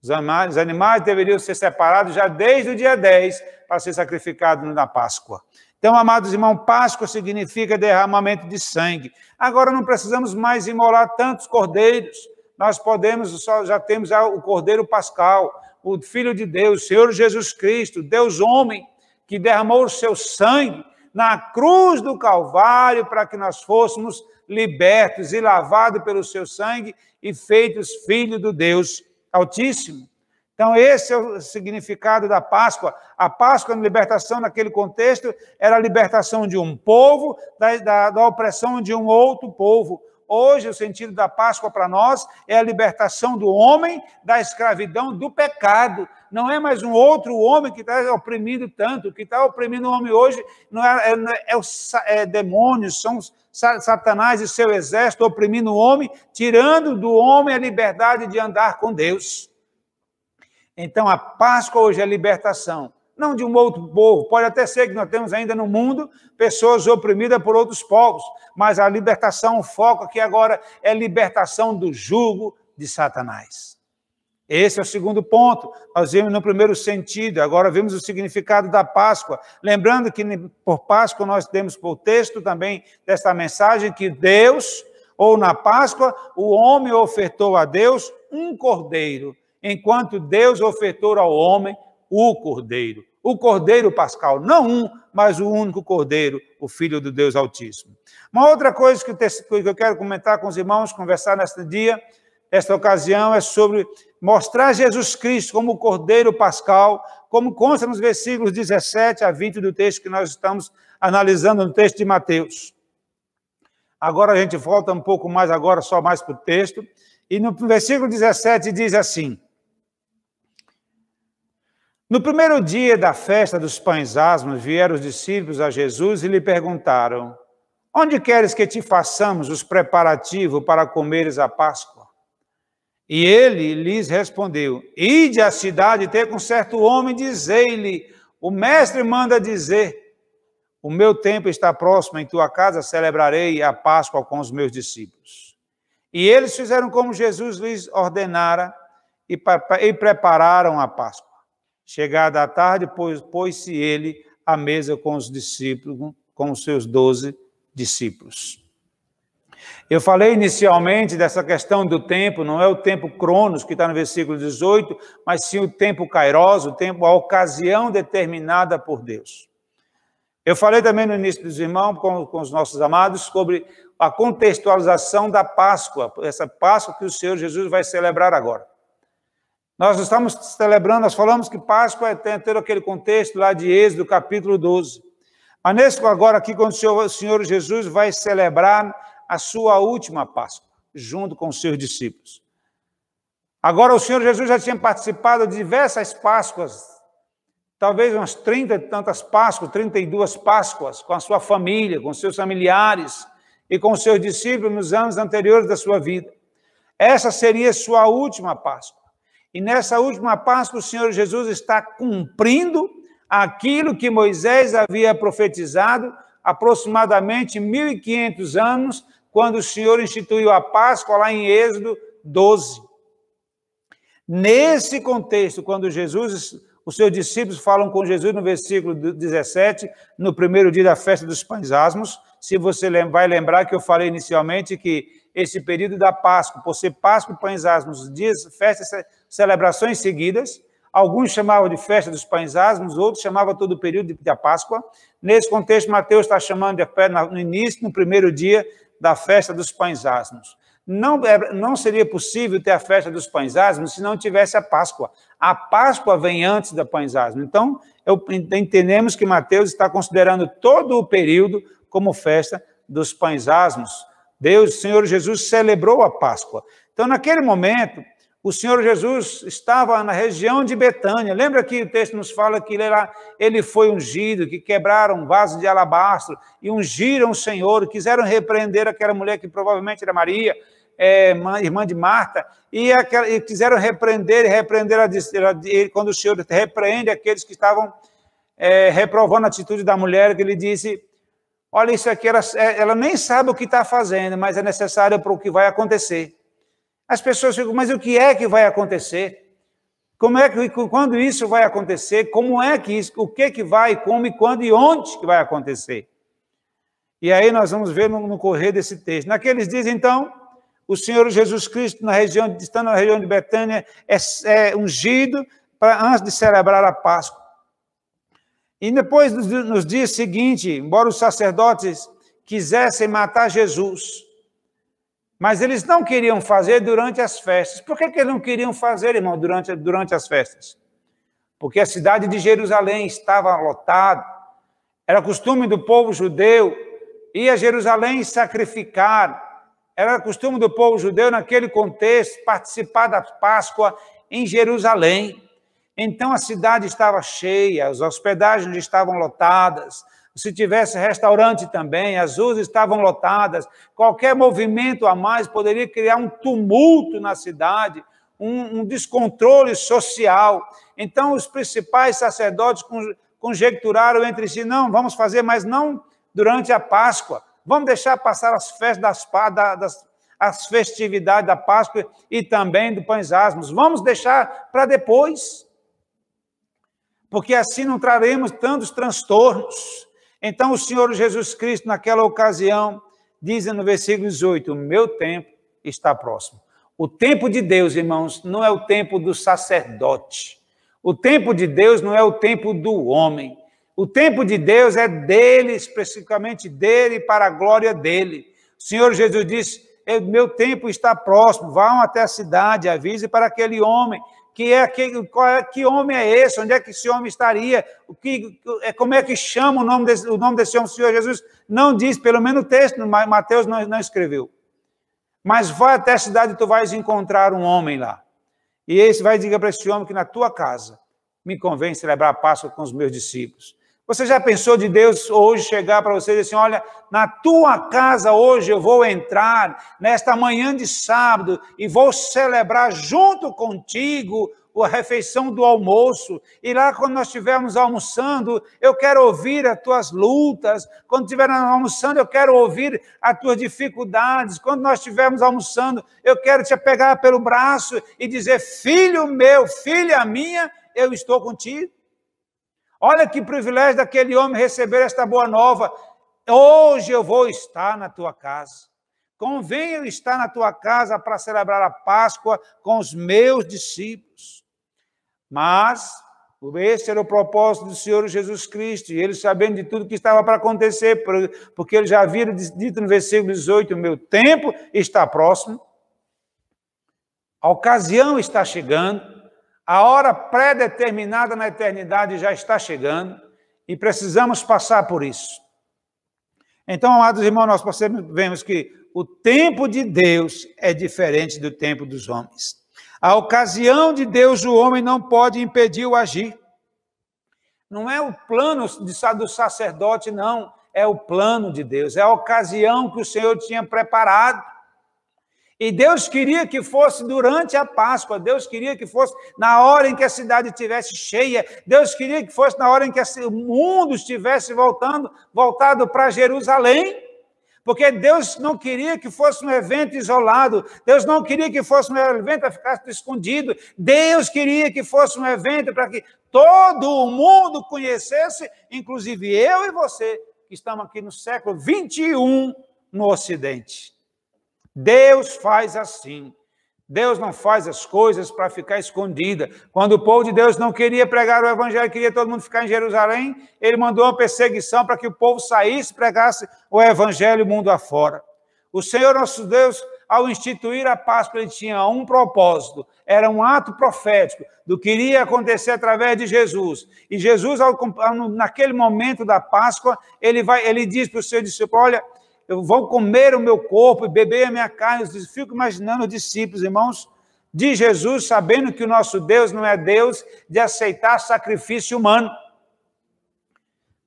Os animais deveriam ser separados já desde o dia 10 para ser sacrificados na Páscoa. Então, amados irmãos, Páscoa significa derramamento de sangue. Agora não precisamos mais imolar tantos cordeiros. Nós já temos o Cordeiro Pascal, o Filho de Deus, o Senhor Jesus Cristo, Deus homem, que derramou o seu sangue na cruz do Calvário para que nós fôssemos libertos e lavados pelo seu sangue e feitos filhos do Deus Altíssimo. Então, esse é o significado da Páscoa. A Páscoa, na libertação, naquele contexto, era a libertação de um povo da opressão de um outro povo. Hoje, o sentido da Páscoa para nós é a libertação do homem da escravidão do pecado. Não é mais um outro homem que está oprimindo tanto. O que está oprimindo o homem hoje não é demônios, são Satanás e seu exército oprimindo o homem, tirando do homem a liberdade de andar com Deus. Então, a Páscoa hoje é a libertação, não de um outro povo. Pode até ser que nós temos ainda no mundo pessoas oprimidas por outros povos, mas a libertação, o foco aqui agora é a libertação do jugo de Satanás. Esse é o segundo ponto. Nós vimos no primeiro sentido, agora vimos o significado da Páscoa. Lembrando que por Páscoa nós temos por texto também desta mensagem que Deus, ou na Páscoa, o homem ofertou a Deus um cordeiro, enquanto Deus ofertou ao homem o cordeiro pascal, não um, mas o único cordeiro, o Filho do Deus Altíssimo. Uma outra coisa que eu quero comentar com os irmãos, conversar nesta ocasião, é sobre mostrar Jesus Cristo como o cordeiro pascal, como consta nos versículos 17 a 20 do texto que nós estamos analisando no texto de Mateus. Agora a gente volta um pouco mais, agora só mais para o texto, e no versículo 17 diz assim: no primeiro dia da festa dos pães asmos, vieram os discípulos a Jesus e lhe perguntaram: onde queres que te façamos os preparativos para comeres a Páscoa? E ele lhes respondeu: ide à cidade ter com certo homem, dizei-lhe, o mestre manda dizer, o meu tempo está próximo, em tua casa celebrarei a Páscoa com os meus discípulos. E eles fizeram como Jesus lhes ordenara e prepararam a Páscoa. Chegada a tarde, pôs-se ele à mesa com os discípulos, com os seus 12 discípulos. Eu falei inicialmente dessa questão do tempo, não é o tempo cronos, que está no versículo 18, mas sim o tempo kairos, o tempo, a ocasião determinada por Deus. Eu falei também no início dos irmãos, com os nossos amados, sobre a contextualização da Páscoa, essa Páscoa que o Senhor Jesus vai celebrar agora. Nós estamos celebrando, nós falamos que Páscoa tem todo aquele contexto lá de Êxodo, capítulo 12. Mas nesse agora aqui, quando o Senhor Jesus vai celebrar a sua última Páscoa, junto com os seus discípulos. Agora, o Senhor Jesus já tinha participado de diversas Páscoas, talvez umas 30 e tantas Páscoas, 32 Páscoas, com a sua família, com seus familiares e com os seus discípulos nos anos anteriores da sua vida. Essa seria sua última Páscoa. E nessa última Páscoa, o Senhor Jesus está cumprindo aquilo que Moisés havia profetizado aproximadamente 1.500 anos, quando o Senhor instituiu a Páscoa lá em Êxodo 12. Nesse contexto, quando os seus discípulos falam com Jesus no versículo 17, no primeiro dia da festa dos pães asmos, se você vai lembrar que eu falei inicialmente que esse período da Páscoa, por ser Páscoa e pães asmos, dias, festas, celebrações seguidas, alguns chamavam de festa dos pães asmos, outros chamavam todo o período da Páscoa. Nesse contexto, Mateus está chamando no início, no primeiro dia da festa dos pães asmos. Não seria possível ter a festa dos pães asmos se não tivesse a Páscoa. A Páscoa vem antes da pães asmos. Então, entendemos que Mateus está considerando todo o período como festa dos pães asmos. O Senhor Jesus celebrou a Páscoa. Então, naquele momento, o Senhor Jesus estava na região de Betânia. Lembra que o texto nos fala que ele foi ungido, que quebraram um vaso de alabastro e ungiram o Senhor, quiseram repreender aquela mulher que provavelmente era Maria, irmã de Marta, e quiseram repreender quando o Senhor repreende aqueles que estavam reprovando a atitude da mulher, que ele disse, olha, isso aqui, ela nem sabe o que está fazendo, mas é necessário para o que vai acontecer. As pessoas ficam, mas o que é que vai acontecer? Quando isso vai acontecer? Como é que isso, o que vai, como e quando e onde que vai acontecer? E aí nós vamos ver no correr desse texto. Naqueles dias, então, o Senhor Jesus Cristo, estando na região de Betânia, é ungido antes de celebrar a Páscoa. E depois, nos dias seguintes, embora os sacerdotes quisessem matar Jesus, mas eles não queriam fazer durante as festas. Por que eles não queriam fazer, irmão, durante as festas? Porque a cidade de Jerusalém estava lotada. Era costume do povo judeu ir a Jerusalém sacrificar. Era costume do povo judeu, naquele contexto, participar da Páscoa em Jerusalém. Então a cidade estava cheia, as hospedagens estavam lotadas. Se tivesse restaurante também, as ruas estavam lotadas, qualquer movimento a mais poderia criar um tumulto na cidade, um descontrole social. Então, os principais sacerdotes conjecturaram entre si, não, vamos fazer, mas não durante a Páscoa, vamos deixar passar as festas as festividades da Páscoa e também do Pães Asmos, vamos deixar para depois, porque assim não traremos tantos transtornos. Então, o Senhor Jesus Cristo, naquela ocasião, diz no versículo 18, o meu tempo está próximo. O tempo de Deus, irmãos, não é o tempo do sacerdote. O tempo de Deus não é o tempo do homem. O tempo de Deus é dele, especificamente dele, para a glória dele. O Senhor Jesus disse, meu tempo está próximo, vão até a cidade, avise para aquele homem, que homem é esse? Onde é que esse homem estaria? Como é que chama o nome desse homem? O Senhor Jesus não diz, pelo menos o texto, Mateus não escreveu. Mas vai até a cidade e tu vais encontrar um homem lá. E esse vai dizer para esse homem que na tua casa me convém celebrar a Páscoa com os meus discípulos. Você já pensou de Deus hoje chegar para você e dizer assim, olha, na tua casa hoje eu vou entrar nesta manhã de sábado e vou celebrar junto contigo a refeição do almoço, e lá quando nós estivermos almoçando, eu quero ouvir as tuas lutas, quando estivermos almoçando, eu quero ouvir as tuas dificuldades, quando nós estivermos almoçando, eu quero te pegar pelo braço e dizer, filho meu, filha minha, eu estou contigo. Olha que privilégio daquele homem receber esta boa nova, hoje eu vou estar na tua casa. Convém eu estar na tua casa para celebrar a Páscoa com os meus discípulos. Mas esse era o propósito do Senhor Jesus Cristo, e ele sabendo de tudo que estava para acontecer, porque ele já havia dito no versículo 18, o meu tempo está próximo, a ocasião está chegando, a hora pré-determinada na eternidade já está chegando, e precisamos passar por isso. Então, amados irmãos, nós vemos que o tempo de Deus é diferente do tempo dos homens. A ocasião de Deus, o homem não pode impedir o agir. Não é o plano do sacerdote, não. É o plano de Deus. É a ocasião que o Senhor tinha preparado. E Deus queria que fosse durante a Páscoa. Deus queria que fosse na hora em que a cidade estivesse cheia. Deus queria que fosse na hora em que o mundo estivesse voltado para Jerusalém. Porque Deus não queria que fosse um evento isolado, Deus não queria que fosse um evento para ficar escondido, Deus queria que fosse um evento para que todo o mundo conhecesse, inclusive eu e você, que estamos aqui no século 21 no Ocidente. Deus faz assim. Deus não faz as coisas para ficar escondida. Quando o povo de Deus não queria pregar o evangelho, queria todo mundo ficar em Jerusalém, ele mandou uma perseguição para que o povo saísse e pregasse o evangelho mundo afora. O Senhor nosso Deus, ao instituir a Páscoa, ele tinha um propósito, era um ato profético do que iria acontecer através de Jesus. E Jesus, naquele momento da Páscoa, ele diz para o seu discípulo, olha, vão comer o meu corpo e beber a minha carne. Eu fico imaginando os discípulos, irmãos, de Jesus, sabendo que o nosso Deus não é Deus de aceitar sacrifício humano.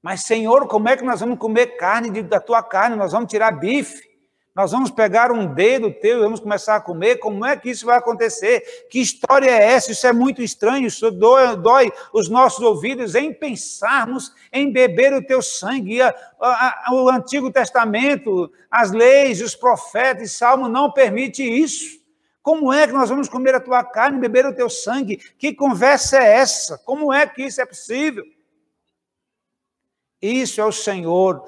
Mas, Senhor, como é que nós vamos comer carne da tua carne? Nós vamos tirar bife? Nós vamos pegar um dedo teu e vamos começar a comer? Como é que isso vai acontecer? Que história é essa? Isso é muito estranho, isso dói os nossos ouvidos em pensarmos em beber o teu sangue. O Antigo Testamento, as leis, os profetas, Salmo não permite isso. Como é que nós vamos comer a tua carne e beber o teu sangue? Que conversa é essa? Como é que isso é possível? Isso é o Senhor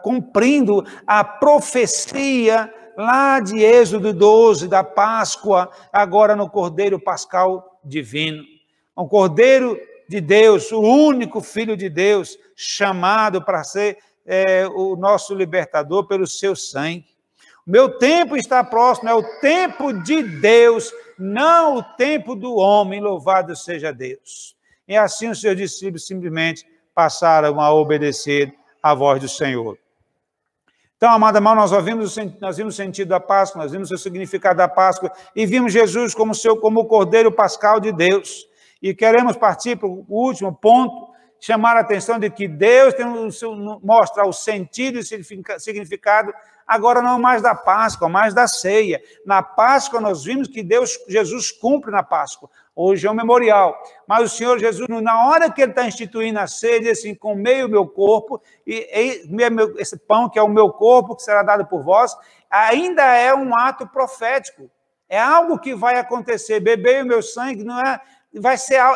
cumprindo a profecia lá de Êxodo 12, da Páscoa, agora no Cordeiro Pascal Divino. Um Cordeiro de Deus, o único Filho de Deus, chamado para ser o nosso libertador pelo seu sangue. O meu tempo está próximo, é o tempo de Deus, não o tempo do homem, louvado seja Deus. E assim os seus discípulos simplesmente passaram a obedecer à voz do Senhor. Então, amado irmão, nós vimos o sentido da Páscoa, nós vimos o significado da Páscoa e vimos Jesus como o Cordeiro Pascal de Deus. E queremos partir para o último ponto, chamar a atenção de que Deus mostra o sentido e significado agora não mais da Páscoa, mas da ceia. Na Páscoa nós vimos que Jesus cumpre na Páscoa. Hoje é um memorial. Mas o Senhor Jesus, na hora que ele está instituindo a ceia, ele diz assim, comei o meu corpo, e esse pão que é o meu corpo, que será dado por vós, ainda é um ato profético. É algo que vai acontecer. Beber o meu sangue não é...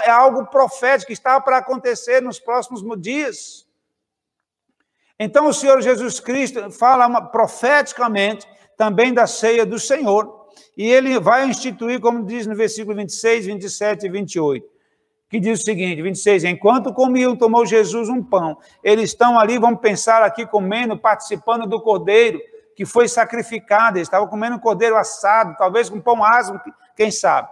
é algo profético que está para acontecer nos próximos dias. Então, o Senhor Jesus Cristo fala profeticamente também da ceia do Senhor. E ele vai instituir, como diz no versículo 26, 27 e 28, que diz o seguinte, 26, enquanto comiam, tomou Jesus um pão. Eles estão ali, vamos pensar aqui, comendo, participando do cordeiro que foi sacrificado. Eles estavam comendo um cordeiro assado, talvez com pão asmo, quem sabe.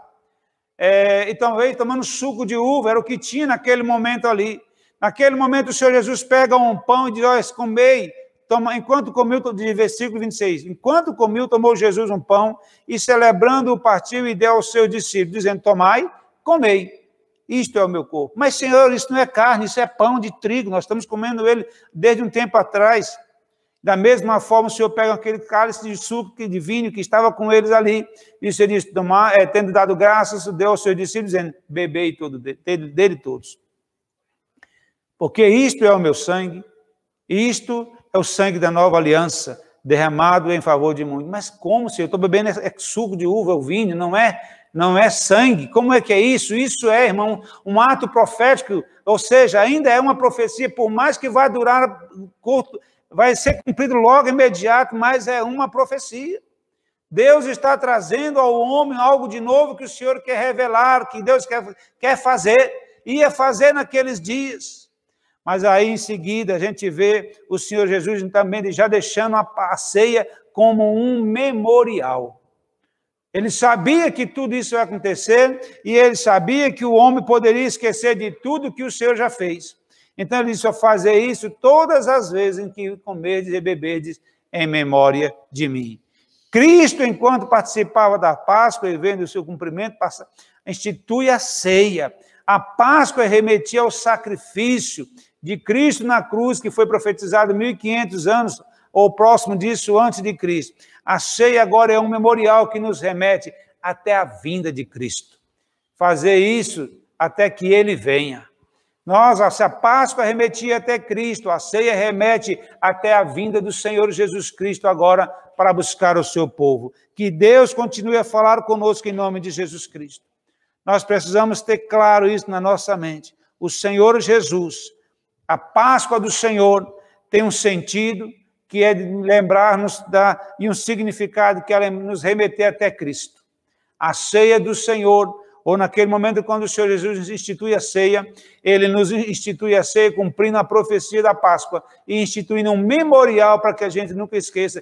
E talvez tomando suco de uva, era o que tinha naquele momento ali. Naquele momento o Senhor Jesus pega um pão e diz, olha, comei. Enquanto comiu, de versículo 26, enquanto comiu, tomou Jesus um pão e celebrando o partiu e deu aos seus discípulos, dizendo, tomai, comei, isto é o meu corpo. Mas, Senhor, isso não é carne, isso é pão de trigo, nós estamos comendo ele desde um tempo atrás. Da mesma forma, o Senhor pega aquele cálice de suco, de vinho que estava com eles ali, e o Senhor disse, tendo dado graças, deu aos seus discípulos, dizendo, bebei tudo dele todos. Porque isto é o meu sangue, isto é o sangue da nova aliança, derramado em favor de muitos. Mas como, Senhor? Eu estou bebendo suco de uva, o vinho, não é sangue. Como é que é isso? Isso é, irmão, um ato profético, ou seja, ainda é uma profecia, por mais que vá durar curto, vai ser cumprido logo, imediato, mas é uma profecia. Deus está trazendo ao homem algo de novo que o Senhor quer revelar, que Deus quer fazer, ia fazer naqueles dias. Mas aí, em seguida, a gente vê o Senhor Jesus também já deixando a ceia como um memorial. Ele sabia que tudo isso ia acontecer e ele sabia que o homem poderia esquecer de tudo que o Senhor já fez. Então, ele disse, fazer isso todas as vezes em que comerdes e beberdes em memória de mim. Cristo, enquanto participava da Páscoa e vendo o seu cumprimento, institui a ceia. A Páscoa remetia ao sacrifício de Cristo na cruz, que foi profetizado 1.500 anos, ou próximo disso, antes de Cristo. A ceia agora é um memorial que nos remete até a vinda de Cristo. Fazer isso até que Ele venha. A Páscoa remetia até Cristo, a ceia remete até a vinda do Senhor Jesus Cristo agora para buscar o seu povo. Que Deus continue a falar conosco em nome de Jesus Cristo. Nós precisamos ter claro isso na nossa mente. O Senhor Jesus, a Páscoa do Senhor tem um sentido que é de lembrar-nos e um significado que ela nos remeter até Cristo. A ceia do Senhor, ou naquele momento quando o Senhor Jesus institui a ceia, Ele nos institui a ceia cumprindo a profecia da Páscoa e instituindo um memorial para que a gente nunca esqueça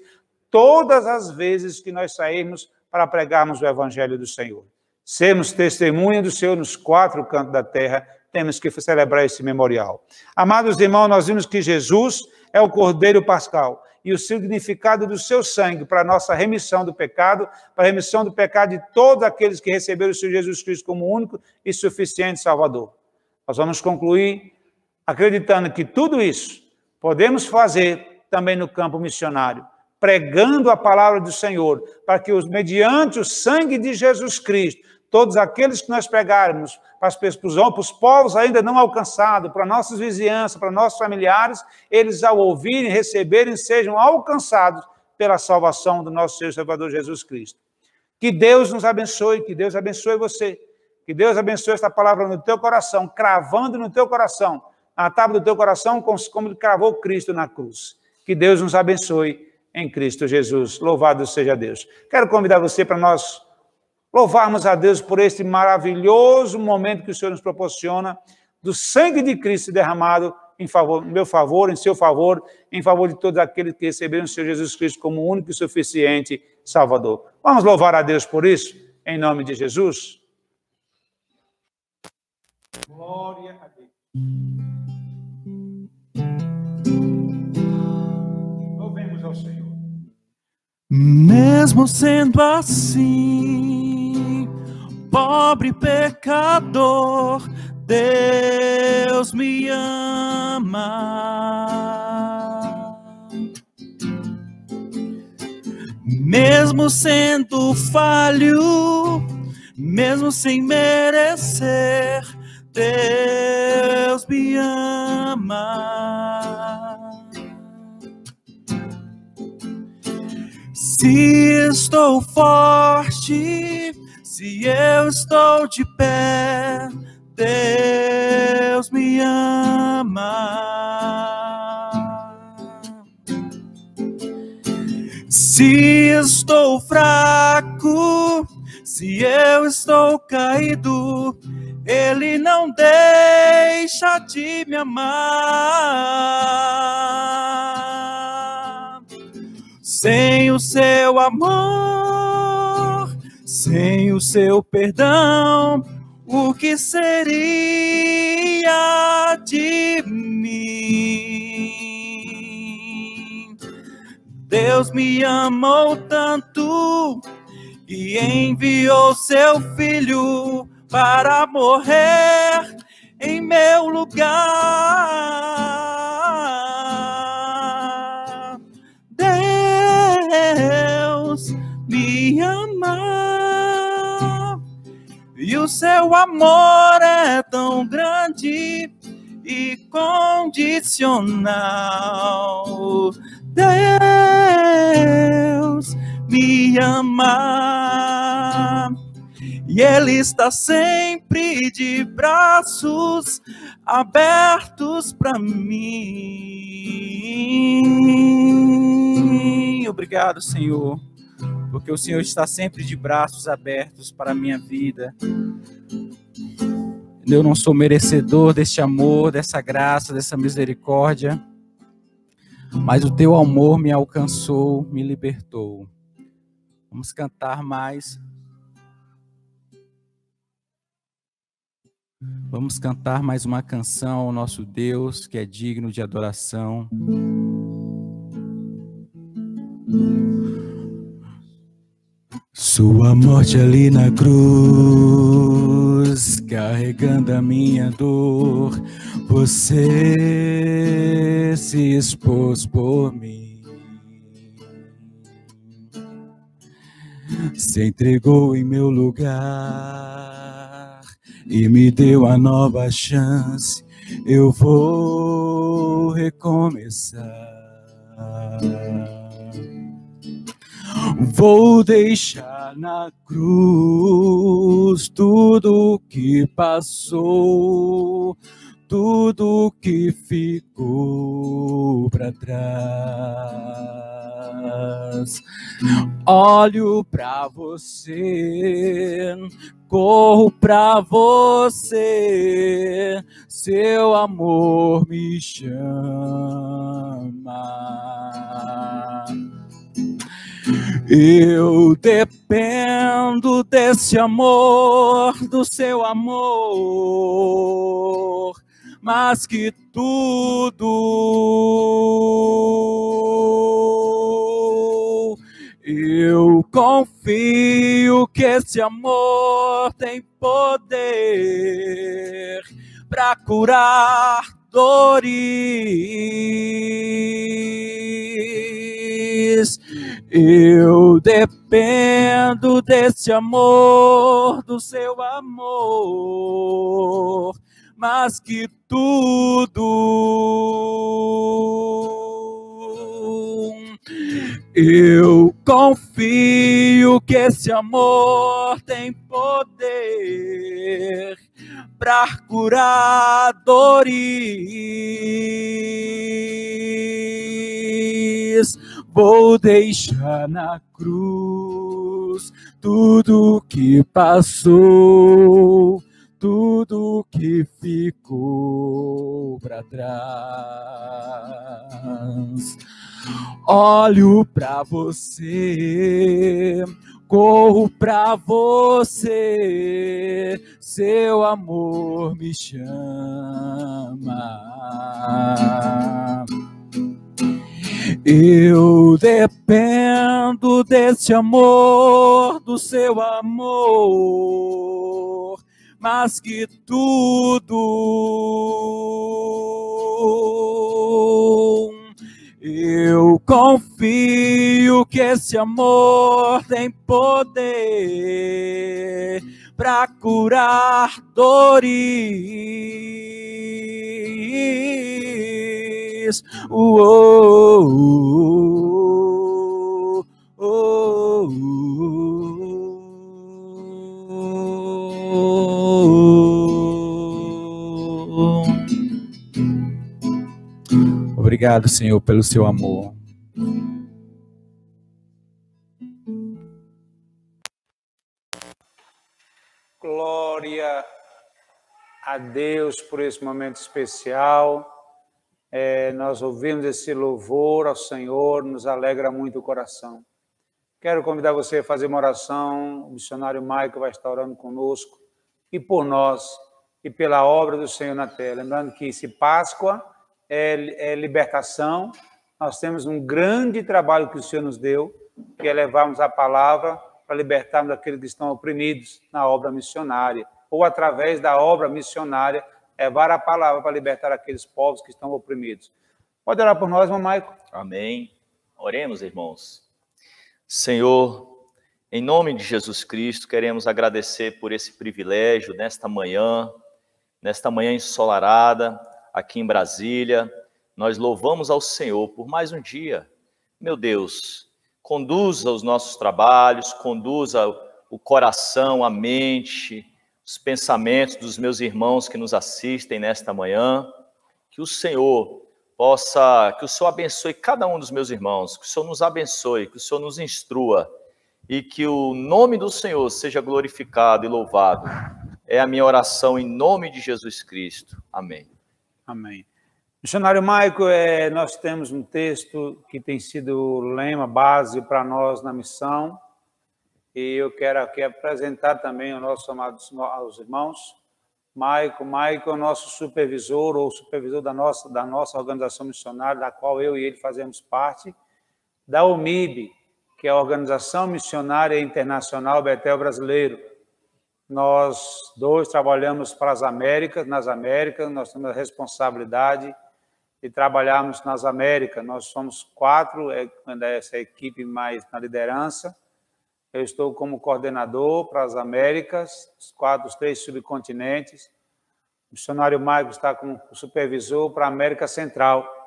todas as vezes que nós saímos para pregarmos o Evangelho do Senhor. Sermos testemunha do Senhor nos 4 cantos da terra, temos que celebrar esse memorial. Amados irmãos, nós vimos que Jesus é o Cordeiro Pascal e o significado do seu sangue para a nossa remissão do pecado, para a remissão do pecado de todos aqueles que receberam o Senhor Jesus Cristo como único e suficiente Salvador. Nós vamos concluir acreditando que tudo isso podemos fazer também no campo missionário, pregando a palavra do Senhor, para que mediante o sangue de Jesus Cristo, todos aqueles que nós pregarmos para os povos ainda não alcançados, para nossas vizinhanças, para nossos familiares, eles ao ouvirem, receberem, sejam alcançados pela salvação do nosso Senhor e Salvador Jesus Cristo. Que Deus nos abençoe, que Deus abençoe você, que Deus abençoe esta palavra no teu coração, cravando no teu coração, na tábua do teu coração, como ele cravou Cristo na cruz. Que Deus nos abençoe em Cristo Jesus. Louvado seja Deus. Quero convidar você para nós louvarmos a Deus por este maravilhoso momento que o Senhor nos proporciona, do sangue de Cristo derramado em meu favor, em seu favor, em favor de todos aqueles que receberam o Senhor Jesus Cristo como único e suficiente Salvador. Vamos louvar a Deus por isso, em nome de Jesus. Glória a Deus. Louvemos ao Senhor. Mesmo sendo assim, pobre pecador, Deus me ama. Mesmo sendo falho, mesmo sem merecer, Deus me ama. Se estou forte, se eu estou de pé, Deus me ama. Se estou fraco, se eu estou caído, Ele não deixa de me amar. Sem o seu amor, sem o seu perdão, o que seria de mim? Deus me amou tanto e enviou seu filho para morrer em meu lugar. o seu amor é tão grande e condicional. Deus me ama e Ele está sempre de braços abertos para mim. Obrigado, Senhor, porque o Senhor está sempre de braços abertos para a minha vida. Eu não sou merecedor deste amor, dessa graça, dessa misericórdia, mas o teu amor me alcançou, me libertou. Vamos cantar mais. Vamos cantar mais uma canção ao nosso Deus, que é digno de adoração. Sua morte ali na cruz, carregando a minha dor, você se expôs por mim, se entregou em meu lugar e me deu a nova chance. Eu vou recomeçar. Vou deixar na cruz tudo que passou, tudo que ficou para trás. Olho para você, corro para você, seu amor me chama. Eu dependo desse amor, do seu amor, mais que tudo. Eu confio que esse amor tem poder para curar dores. Eu dependo desse amor, do seu amor, mais que tudo. Eu confio que esse amor tem poder para curar dores. Vou deixar na cruz tudo que passou, tudo que ficou para trás. Olho para você, corro para você, seu amor me chama. Eu dependo desse amor, do seu amor, mais que tudo. Eu confio que esse amor tem poder para curar dores. Obrigado, Senhor, pelo seu amor. Glória a Deus por esse momento especial. Nós ouvimos esse louvor ao Senhor, nos alegra muito o coração. Quero convidar você a fazer uma oração. O missionário Michael vai estar orando conosco e por nós e pela obra do Senhor na terra. Lembrando que se Páscoa é libertação, nós temos um grande trabalho que o Senhor nos deu, que é levarmos a palavra para libertarmos aqueles que estão oprimidos na obra missionária, ou através da obra missionária, levar a palavra para libertar aqueles povos que estão oprimidos. Pode orar por nós, irmão Maico? Amém. Oremos, irmãos. Senhor, Em nome de Jesus Cristo, queremos agradecer por esse privilégio nesta manhã ensolarada, aqui em Brasília. Nós louvamos ao Senhor por mais um dia. Meu Deus, conduza os nossos trabalhos, conduza o coração, a mente, os pensamentos dos meus irmãos que nos assistem nesta manhã. Que o Senhor abençoe cada um dos meus irmãos, que o Senhor nos abençoe, que o Senhor nos instrua e que o nome do Senhor seja glorificado e louvado. É a minha oração em nome de Jesus Cristo. Amém. Amém. Missionário Maico, nós temos um texto que tem sido o lema base para nós na missão, e eu quero aqui apresentar também aos irmãos. Maico é o nosso supervisor, ou supervisor da nossa organização missionária, da qual eu e ele fazemos parte, da OMIB, que é a Organização Missionária Internacional Betel Brasileiro. Nós dois trabalhamos para nas Américas, nós temos a responsabilidade de trabalharmos nas Américas. Nós somos 4, essa equipe mais na liderança. Eu estou como coordenador para as Américas, os 3 subcontinentes. O missionário Maico está como supervisor para a América Central.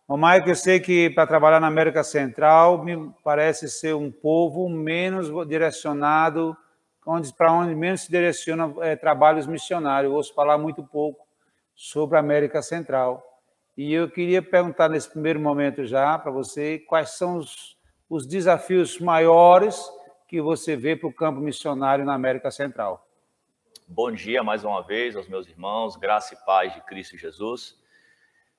O Maico, eu sei que para trabalhar na América Central, me parece ser um povo menos direcionado, para onde menos se direciona trabalhos missionários. Eu ouço falar muito pouco sobre a América Central. E eu queria perguntar nesse primeiro momento já para você, quais são os desafios maiores que você vê para o campo missionário na América Central? Bom dia mais uma vez aos meus irmãos, graça e paz de Cristo Jesus.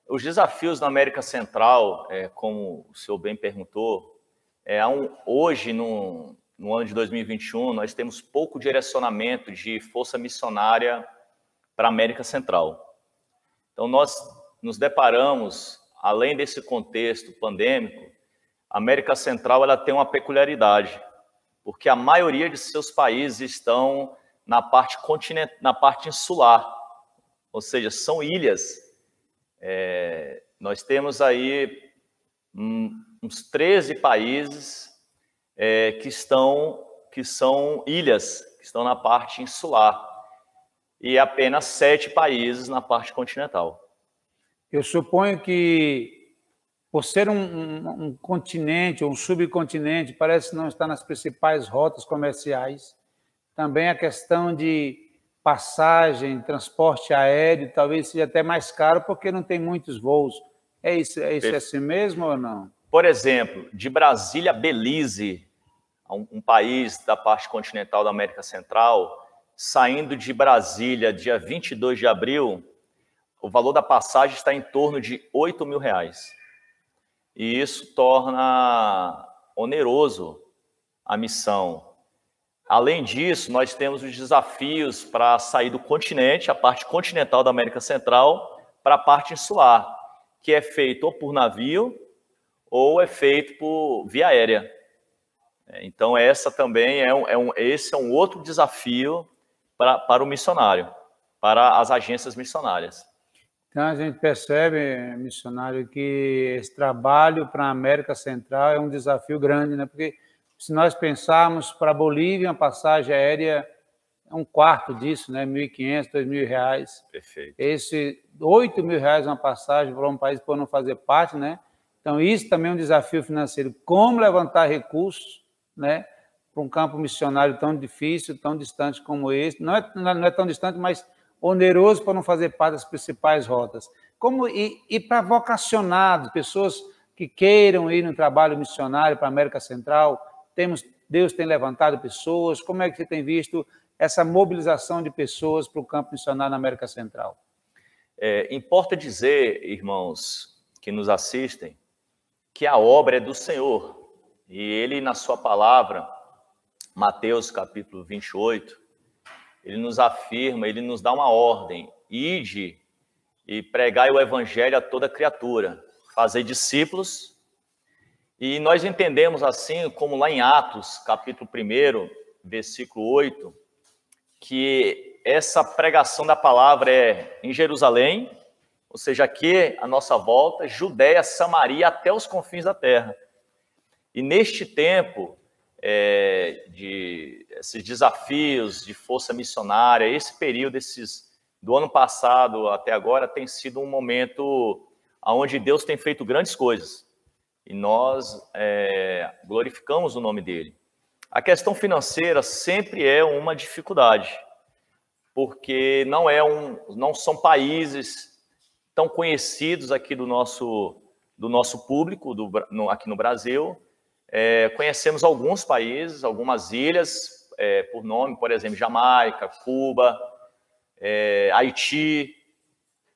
Os desafios na América Central, como o senhor bem perguntou, hoje, no ano de 2021, nós temos pouco direcionamento de força missionária para a América Central. Então, nós nos deparamos, além desse contexto pandêmico, a América Central ela tem uma peculiaridade, porque a maioria de seus países estão na parte insular, ou seja, são ilhas. Nós temos aí uns 13 países que são ilhas, que estão na parte insular, e apenas 7 países na parte continental. Eu suponho que, por ser um continente ou um subcontinente, parece não estar nas principais rotas comerciais. Também a questão de passagem, transporte aéreo, talvez seja até mais caro, porque não tem muitos voos. É isso assim mesmo ou não? Por exemplo, de Brasília a Belize, um país da parte continental da América Central, saindo de Brasília dia 22 de abril, o valor da passagem está em torno de R$8 mil. E isso torna oneroso a missão. Além disso, nós temos os desafios para sair do continente, a parte continental da América Central, para a parte insular, que é feito ou por navio ou é feito por via aérea. Então, essa também esse é um outro desafio para o missionário, para as agências missionárias. Então, a gente percebe, missionário, que esse trabalho para a América Central é um desafio grande, né? Porque se nós pensarmos para a Bolívia, uma passagem aérea é um quarto disso, né? R$1.500, R$2.000. Perfeito. Esse R$8 mil uma passagem para um país por não fazer parte, né? Então, isso também é um desafio financeiro. Como levantar recursos, né? Para um campo missionário tão difícil, tão distante como esse. Não é tão distante, mas oneroso para não fazer parte das principais rotas. E para vocacionados, pessoas que queiram ir no trabalho missionário para a América Central, Deus tem levantado pessoas. Como é que você tem visto essa mobilização de pessoas para o campo missionário na América Central? Importa dizer, irmãos que nos assistem, que a obra é do Senhor. E Ele, na sua palavra, Mateus capítulo 28, Ele nos afirma, Ele nos dá uma ordem: ide e pregai o evangelho a toda criatura, fazei discípulos. E nós entendemos assim, como lá em Atos, capítulo 1, versículo 8, que essa pregação da palavra é em Jerusalém, ou seja, aqui à nossa volta, Judéia, Samaria, até os confins da terra. E neste tempo, de esses desafios de força missionária, esse período, do ano passado até agora, tem sido um momento onde Deus tem feito grandes coisas. E nós glorificamos o nome dele. A questão financeira sempre é uma dificuldade, porque não são países tão conhecidos aqui do nosso público, aqui no Brasil. Conhecemos alguns países, algumas ilhas, por nome, por exemplo, Jamaica, Cuba, Haiti,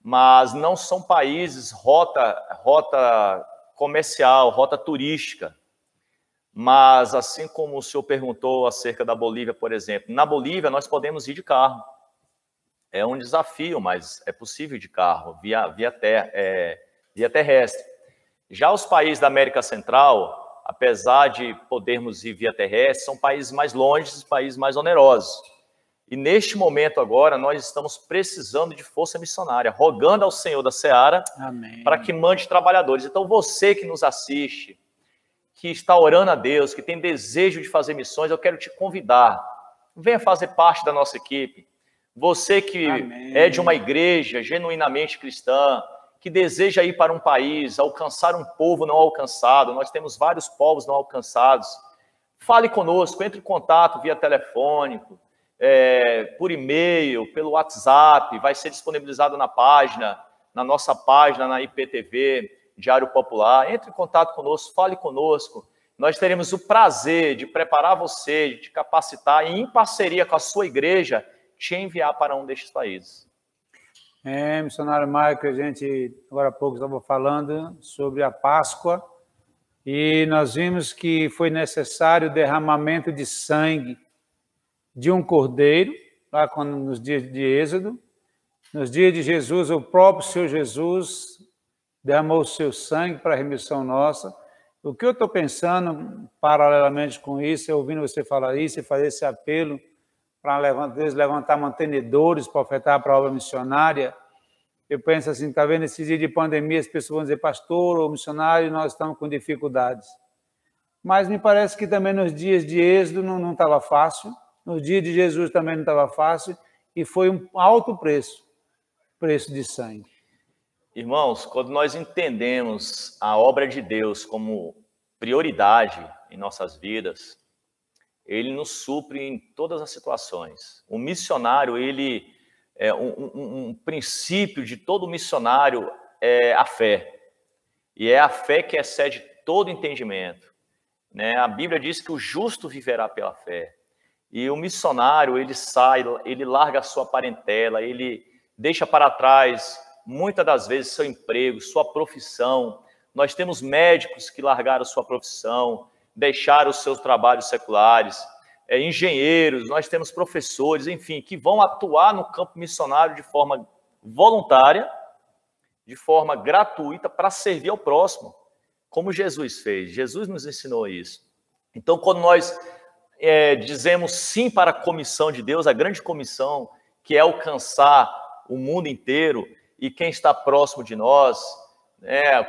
mas não são países rota comercial, rota turística. Mas, assim como o senhor perguntou acerca da Bolívia, por exemplo, na Bolívia nós podemos ir de carro. É um desafio, mas é possível ir de carro, via terrestre. Já os países da América Central, apesar de podermos ir via terrestre, são países mais longe, países mais onerosos. E neste momento agora, nós estamos precisando de força missionária, rogando ao Senhor da Seara para que mande trabalhadores. Então, você que nos assiste, que está orando a Deus, que tem desejo de fazer missões, eu quero te convidar. Venha fazer parte da nossa equipe. Você que é de uma igreja genuinamente cristã, que deseja ir para um país, alcançar um povo não alcançado, nós temos vários povos não alcançados. Fale conosco, entre em contato via telefônico, por e-mail, pelo WhatsApp, vai ser disponibilizado na nossa página, na IPTV, Diário Popular. Entre em contato conosco, fale conosco. Nós teremos o prazer de preparar você, de te capacitar e, em parceria com a sua igreja, te enviar para um destes países. Missionário Maico, a gente agora há pouco estava falando sobre a Páscoa e nós vimos que foi necessário o derramamento de sangue de um cordeiro, lá nos dias de Êxodo. Nos dias de Jesus, o próprio Senhor Jesus derramou o seu sangue para a remissão nossa. O que eu estou pensando, paralelamente com isso, ouvindo você falar isso e fazer esse apelo para levantar mantenedores para ofertar para a obra missionária, eu penso assim, está vendo, esses dias de pandemia, as pessoas vão dizer, pastor ou missionário, nós estamos com dificuldades. Mas me parece que também nos dias de Êxodo não estava fácil, nos dias de Jesus também não estava fácil, e foi um alto preço de sangue. Irmãos, quando nós entendemos a obra de Deus como prioridade em nossas vidas, ele nos supre em todas as situações. O missionário, ele um princípio de todo missionário é a fé. E é a fé que excede todo entendimento, né? A Bíblia diz que o justo viverá pela fé. E o missionário, ele larga a sua parentela, ele deixa para trás, muitas das vezes, seu emprego, sua profissão. Nós temos médicos que largaram sua profissão, deixaram os seus trabalhos seculares, engenheiros, nós temos professores, enfim, que vão atuar no campo missionário de forma voluntária, de forma gratuita, para servir ao próximo, como Jesus fez. Jesus nos ensinou isso. Então, quando nós dizemos sim para a comissão de Deus, a grande comissão, que é alcançar o mundo inteiro, e quem está próximo de nós,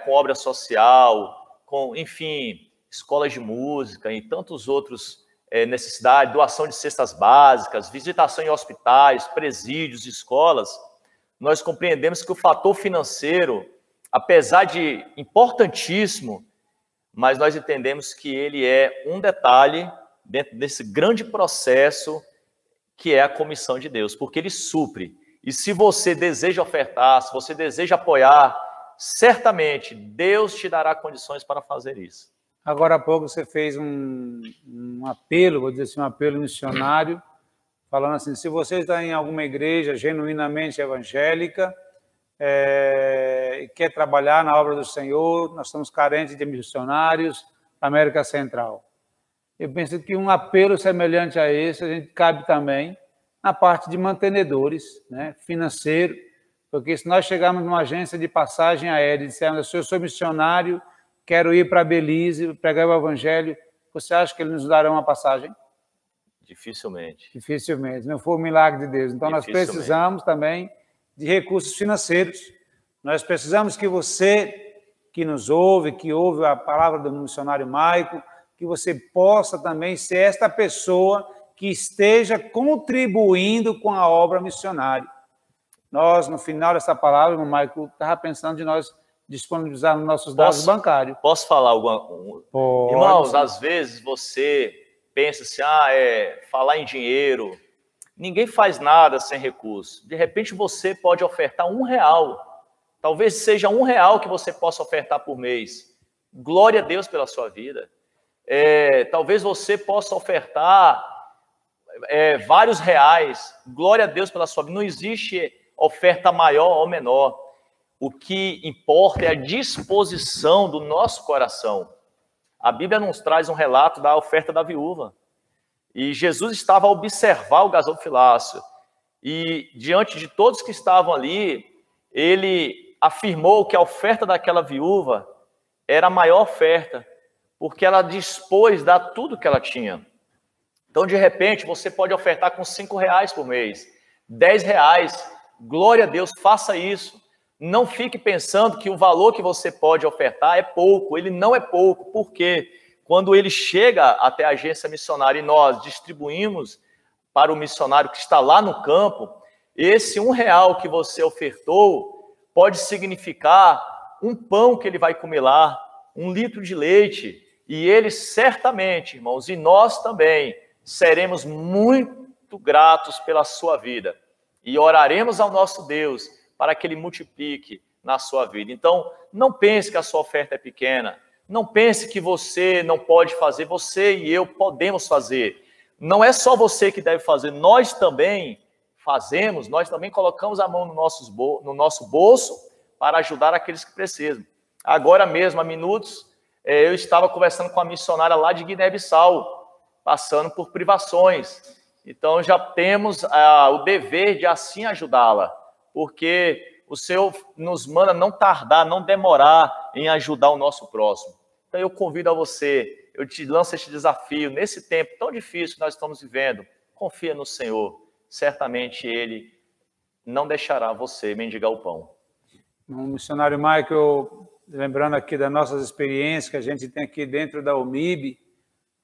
com obra social, com, enfim, escolas de música e tantos outros necessidades, doação de cestas básicas, visitação em hospitais, presídios, escolas, nós compreendemos que o fator financeiro, apesar de importantíssimo, mas nós entendemos que ele é um detalhe dentro desse grande processo que é a comissão de Deus, porque ele supre. E se você deseja ofertar, se você deseja apoiar, certamente Deus te dará condições para fazer isso. Agora há pouco você fez um apelo, vou dizer assim, um apelo missionário, falando assim, se você está em alguma igreja genuinamente evangélica e quer trabalhar na obra do Senhor, nós estamos carentes de missionários na América Central. Eu penso que um apelo semelhante a esse, a gente cabe também na parte de mantenedores, né, financeiro, porque se nós chegarmos numa agência de passagem aérea e dissermos, eu sou missionário, quero ir para Belize, pregar o evangelho, você acha que eles nos darão uma passagem? Dificilmente. Dificilmente, não foi o milagre de Deus. Então nós precisamos também de recursos financeiros. Nós precisamos que você, que nos ouve, que ouve a palavra do missionário Maico, que você possa também ser esta pessoa que esteja contribuindo com a obra missionária. Nós, no final dessa palavra, o Michael estava pensando de nós disponibilizar nos nossos dados bancários. Posso falar alguma coisa? Irmãos, às vezes você pensa assim, falar em dinheiro, ninguém faz nada sem recurso. De repente você pode ofertar R$1. Talvez seja R$1 que você possa ofertar por mês. Glória a Deus pela sua vida. Talvez você possa ofertar vários reais. Glória a Deus pela sua vida. Não existe oferta maior ou menor. O que importa é a disposição do nosso coração. A Bíblia nos traz um relato da oferta da viúva. E Jesus estava a observar o gasofilácio. E diante de todos que estavam ali, ele afirmou que a oferta daquela viúva era a maior oferta, porque ela dispôs de tudo que ela tinha. Então, de repente, você pode ofertar com R$5 por mês, R$10. Glória a Deus, faça isso. Não fique pensando que o valor que você pode ofertar é pouco. Ele não é pouco. Por quê? Quando ele chega até a agência missionária e nós distribuímos para o missionário que está lá no campo, esse R$1 que você ofertou pode significar um pão que ele vai comer lá, 1 litro de leite. E ele certamente, irmãos, e nós também, seremos muito gratos pela sua vida. E oraremos ao nosso Deus para que ele multiplique na sua vida. Então, não pense que a sua oferta é pequena. Não pense que você não pode fazer. Você e eu podemos fazer. Não é só você que deve fazer. Nós também fazemos, nós também colocamos a mão no nosso bolso para ajudar aqueles que precisam. Agora mesmo, há minutos, eu estava conversando com a missionária lá de Guiné-Bissau, passando por privações. Então, já temos o dever de assim ajudá-la, porque o Senhor nos manda não tardar, não demorar em ajudar o nosso próximo. Então, eu convido a você, eu te lanço este desafio, nesse tempo tão difícil que nós estamos vivendo, confia no Senhor, certamente Ele não deixará você mendigar o pão. O missionário Michael, lembrando aqui das nossas experiências que a gente tem aqui dentro da UMIB,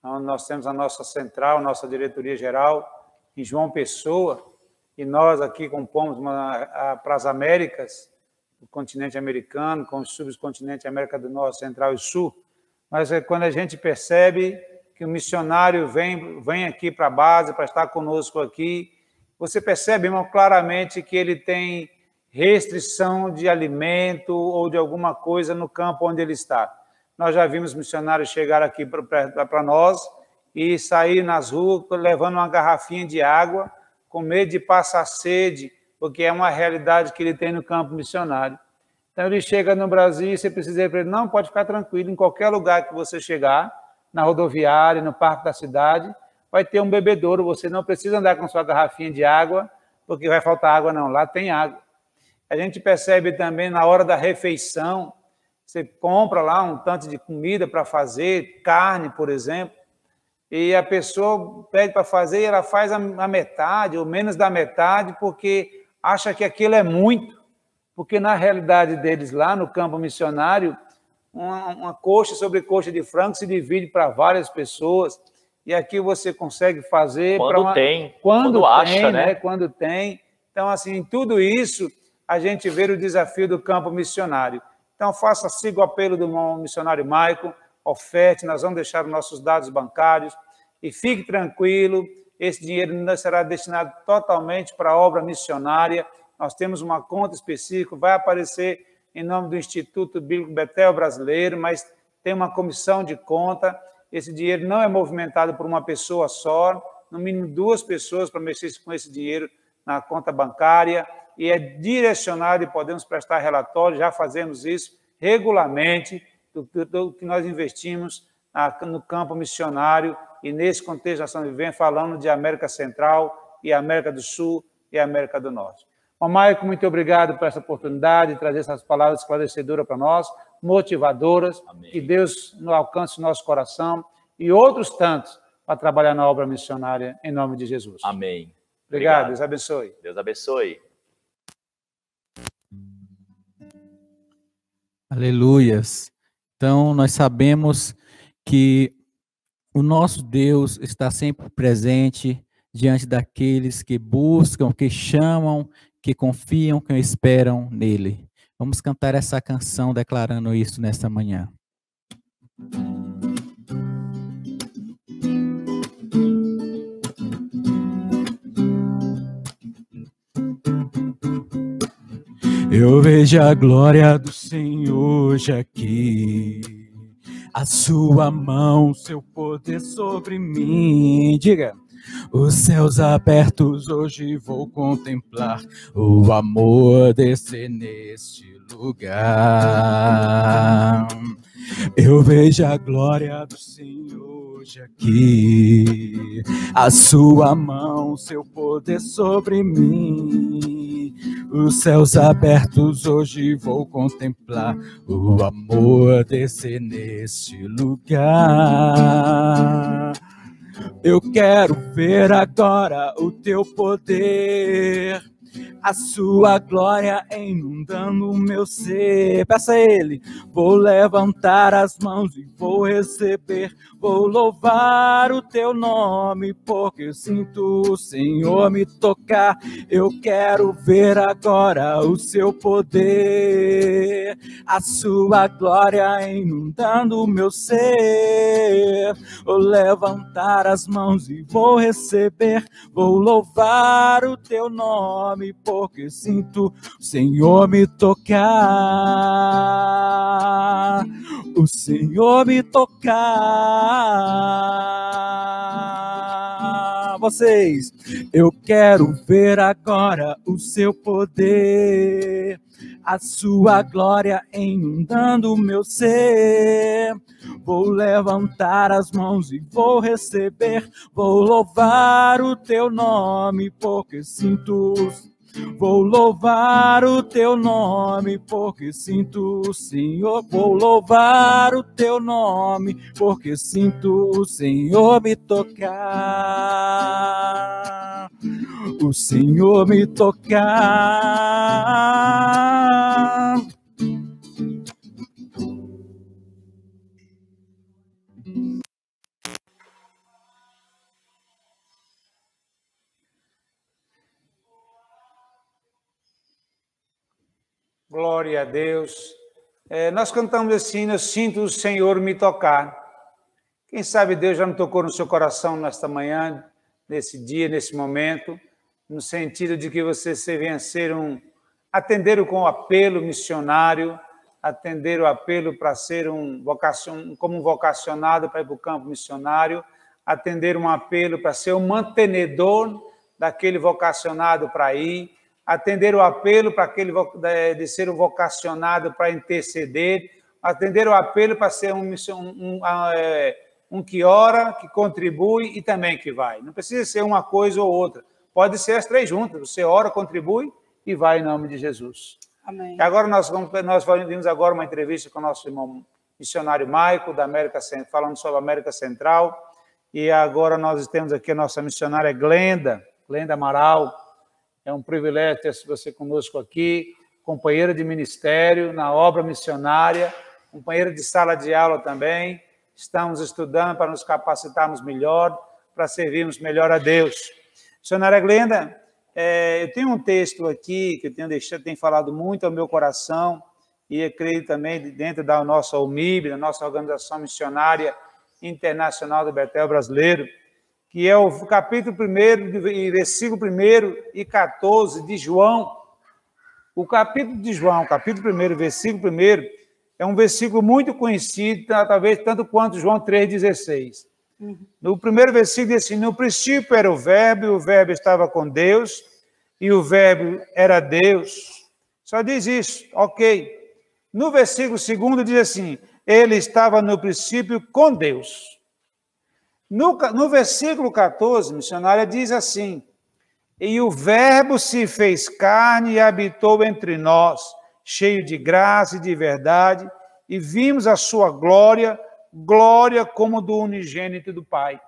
onde nós temos a nossa central, nossa diretoria geral, em João Pessoa, e nós aqui compomos para as Américas, o continente americano, com os subcontinentes América do Norte, Central e Sul. Mas é quando a gente percebe que o missionário vem aqui para a base, para estar conosco aqui, você percebe, irmão, claramente que ele tem restrição de alimento ou de alguma coisa no campo onde ele está. Nós já vimos missionários chegar aqui para nós e sair nas ruas levando uma garrafinha de água, com medo de passar sede, porque é uma realidade que ele tem no campo missionário. Então, ele chega no Brasil e você precisa dizer para ele, não, pode ficar tranquilo, em qualquer lugar que você chegar, na rodoviária, no parque da cidade, vai ter um bebedouro, você não precisa andar com sua garrafinha de água, porque vai faltar água, não, lá tem água. A gente percebe também na hora da refeição, você compra lá um tanto de comida para fazer, carne, por exemplo, e a pessoa pede para fazer e ela faz a metade ou menos da metade porque acha que aquilo é muito, porque na realidade deles lá no campo missionário, uma coxa sobre coxa de frango se divide para várias pessoas e aqui você consegue fazer... Quando acha, né? Quando tem. Então, assim, tudo isso a gente vê o desafio do campo missionário. Então, siga o apelo do missionário Michael, oferte, nós vamos deixar os nossos dados bancários e fique tranquilo, esse dinheiro não será destinado totalmente para a obra missionária, nós temos uma conta específica, vai aparecer em nome do Instituto Bíblico Betel Brasileiro, mas tem uma comissão de conta, esse dinheiro não é movimentado por uma pessoa só, no mínimo 2 pessoas para mexer com esse dinheiro na conta bancária, e é direcionado e podemos prestar relatório, já fazemos isso regularmente, do que nós investimos no campo missionário, e nesse contexto nós estamos vivendo falando de América Central, e América do Sul, e América do Norte. Bom, Maico, muito obrigado por essa oportunidade de trazer essas palavras esclarecedoras para nós, motivadoras, Amém. Que Deus alcance o nosso coração, e outros tantos para trabalhar na obra missionária, em nome de Jesus. Amém. Obrigado. Deus abençoe. Deus abençoe. Aleluias. Então, nós sabemos que O nosso Deus está sempre presente diante daqueles que buscam, que chamam, que confiam, que esperam nele. Vamos cantar essa canção declarando isso nesta manhã. Eu vejo a glória do Senhor hoje aqui, a sua mão, seu poder sobre mim. Diga. Os céus abertos hoje vou contemplar, o amor descer neste lugar. Eu vejo a glória do Senhor hoje aqui, a sua mão, seu poder sobre mim. Os céus abertos hoje vou contemplar, o amor descer neste lugar. Eu quero ver agora o teu poder, a sua glória inundando o meu ser. Peça a ele. Vou levantar as mãos e vou receber, vou louvar o teu nome, porque eu sinto o Senhor me tocar. Eu quero ver agora o seu poder, a sua glória inundando o meu ser. Vou levantar as mãos e vou receber, vou louvar o teu nome, porque sinto o Senhor me tocar, o Senhor me tocar. Vocês, eu quero ver agora o seu poder, a sua glória inundando o meu ser. Vou levantar as mãos e vou receber, vou louvar o teu nome, porque sinto. Vou louvar o teu nome, porque sinto o Senhor. Vou louvar o teu nome, porque sinto o Senhor me tocar. O Senhor me tocar. Glória a Deus. Nós cantamos assim, eu sinto o Senhor me tocar. Quem sabe Deus já não tocou no seu coração nesta manhã, nesse dia, nesse momento, no sentido de que você venha ser atender com o apelo missionário, atender o apelo para ser como um vocacionado para ir para o campo missionário, atender um apelo para ser um mantenedor daquele vocacionado para ir, atender o apelo para de ser um vocacionado para interceder, atender o apelo para ser um que ora, que contribui e também que vai. Não precisa ser uma coisa ou outra. Pode ser as três juntas. Você ora, contribui e vai em nome de Jesus. Amém. E agora nós vimos agora uma entrevista com o nosso irmão missionário Maico, da América Central, falando sobre a América Central. E agora nós temos aqui a nossa missionária Glenda Amaral. É um privilégio ter você conosco aqui, companheira de ministério na obra missionária, companheira de sala de aula também. Estamos estudando para nos capacitarmos melhor, para servirmos melhor a Deus. Missionária Glenda, eu tenho um texto aqui que eu tenho falado muito ao meu coração, e eu creio também dentro da nossa UMIB, da nossa Organização Missionária Internacional do Betel Brasileiro, que é o capítulo 1, versículo 1 e 14 de João. O capítulo de João, capítulo 1, versículo 1, é um versículo muito conhecido, talvez tanto quanto João 3,16. No primeiro versículo diz assim: no princípio era o Verbo estava com Deus, e o Verbo era Deus. Só diz isso, ok. No versículo 2 diz assim: ele estava no princípio com Deus. No versículo 14, missionária, diz assim: e o Verbo se fez carne e habitou entre nós, cheio de graça e de verdade, e vimos a sua glória, glória como do unigênito do Pai.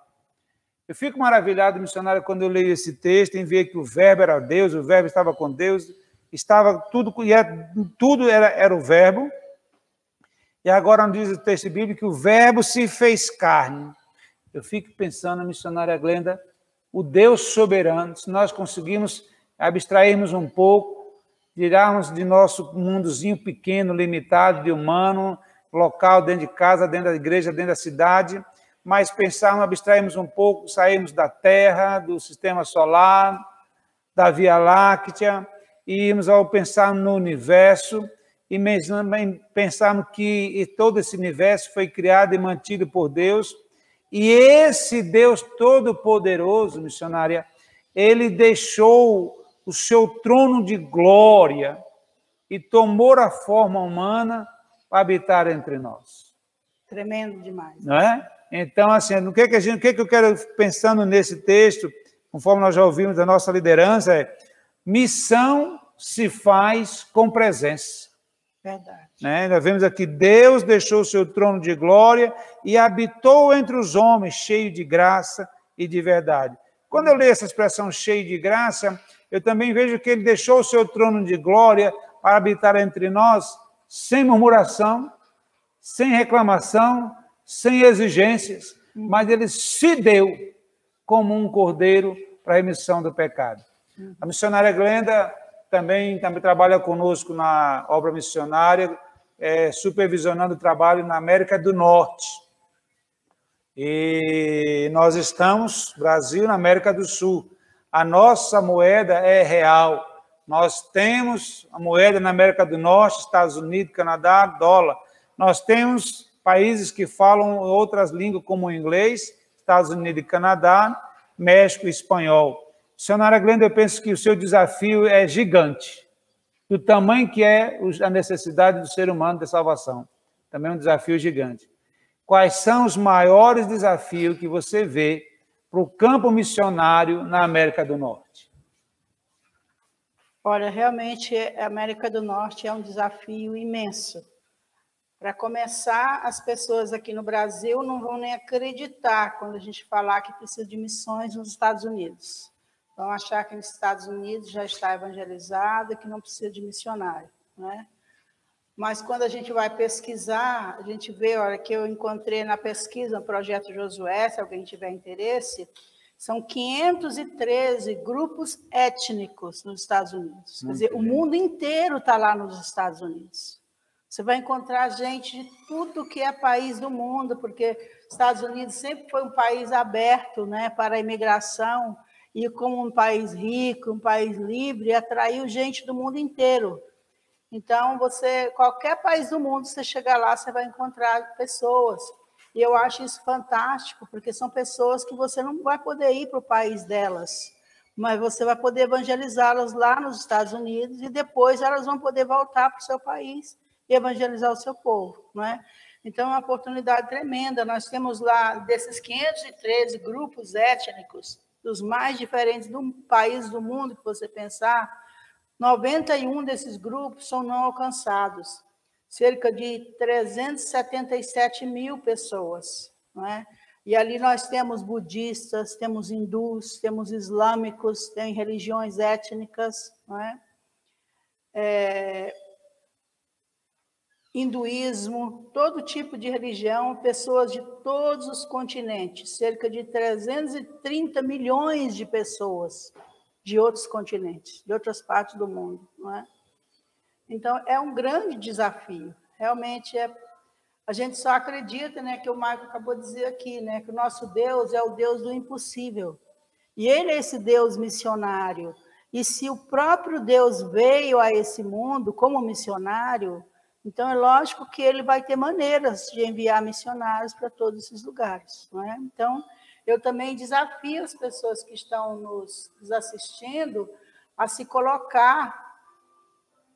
Eu fico maravilhado, missionária, quando eu leio esse texto, em ver que o Verbo era Deus, o Verbo estava com Deus, estava tudo era o Verbo. E agora diz o texto bíblico que o Verbo se fez carne. Eu fico pensando, missionária Glenda, o Deus soberano, se nós conseguirmos abstrairmos um pouco, tirarmos de nosso mundozinho pequeno, limitado, de humano, local, dentro de casa, dentro da igreja, dentro da cidade, mas pensarmos, abstrairmos um pouco, sairmos da Terra, do sistema solar, da Via Láctea, e irmos ao pensar no universo, e pensarmos que todo esse universo foi criado e mantido por Deus, e esse Deus Todo-Poderoso, missionária, ele deixou o seu trono de glória e tomou a forma humana para habitar entre nós. Tremendo demais. Não é? Então, assim, o que eu quero, pensando nesse texto, conforme nós já ouvimos da nossa liderança, é missão se faz com presença. Verdade. Né? Nós vemos aqui, Deus deixou o seu trono de glória e habitou entre os homens, cheio de graça e de verdade. Quando eu leio essa expressão cheio de graça, eu também vejo que ele deixou o seu trono de glória para habitar entre nós, sem murmuração, sem reclamação, sem exigências, mas ele se deu como um cordeiro para a remissão do pecado. A missionária Glenda também trabalha conosco na obra missionária, supervisionando o trabalho na América do Norte. E nós estamos, Brasil, na América do Sul. A nossa moeda é real. Nós temos a moeda na América do Norte, Estados Unidos, Canadá, dólar. Nós temos países que falam outras línguas, como o inglês, Estados Unidos e Canadá, México e espanhol. Missionária Glenda, eu penso que o seu desafio é gigante, do tamanho que é a necessidade do ser humano de salvação. Também é um desafio gigante. Quais são os maiores desafios que você vê para o campo missionário na América do Norte? Olha, realmente a América do Norte é um desafio imenso. Para começar, as pessoas aqui no Brasil não vão nem acreditar quando a gente falar que precisa de missões nos Estados Unidos. Vão achar que nos Estados Unidos já está evangelizado e que não precisa de missionário, né? Mas quando a gente vai pesquisar, a gente vê, olha, que eu encontrei na pesquisa, no Projeto Josué, se alguém tiver interesse, são 513 grupos étnicos nos Estados Unidos. Quer dizer, o mundo inteiro está lá nos Estados Unidos. Você vai encontrar gente de tudo que é país do mundo, porque os Estados Unidos sempre foi um país aberto, né, para a imigração, e como um país rico, um país livre, atraiu gente do mundo inteiro. Então, qualquer país do mundo, você chegar lá, você vai encontrar pessoas. E eu acho isso fantástico, porque são pessoas que você não vai poder ir para o país delas, mas você vai poder evangelizá-las lá nos Estados Unidos e depois elas vão poder voltar para o seu país e evangelizar o seu povo, não é? Então, é uma oportunidade tremenda. Nós temos lá, desses 513 grupos étnicos, dos mais diferentes países do mundo que você pensar, 91 desses grupos são não alcançados, cerca de 377 mil pessoas, não é? E ali nós temos budistas, temos hindus, temos islâmicos, tem religiões étnicas, não é? Hinduísmo, todo tipo de religião, pessoas de todos os continentes, cerca de 330 milhões de pessoas de outros continentes, de outras partes do mundo, não é? Então, é um grande desafio. Realmente, a gente só acredita, né, que o Marco acabou de dizer aqui, né, que o nosso Deus é o Deus do impossível. E ele é esse Deus missionário. E se o próprio Deus veio a esse mundo como missionário, então é lógico que ele vai ter maneiras de enviar missionários para todos esses lugares, não é? Então, eu também desafio as pessoas que estão nos assistindo a se colocar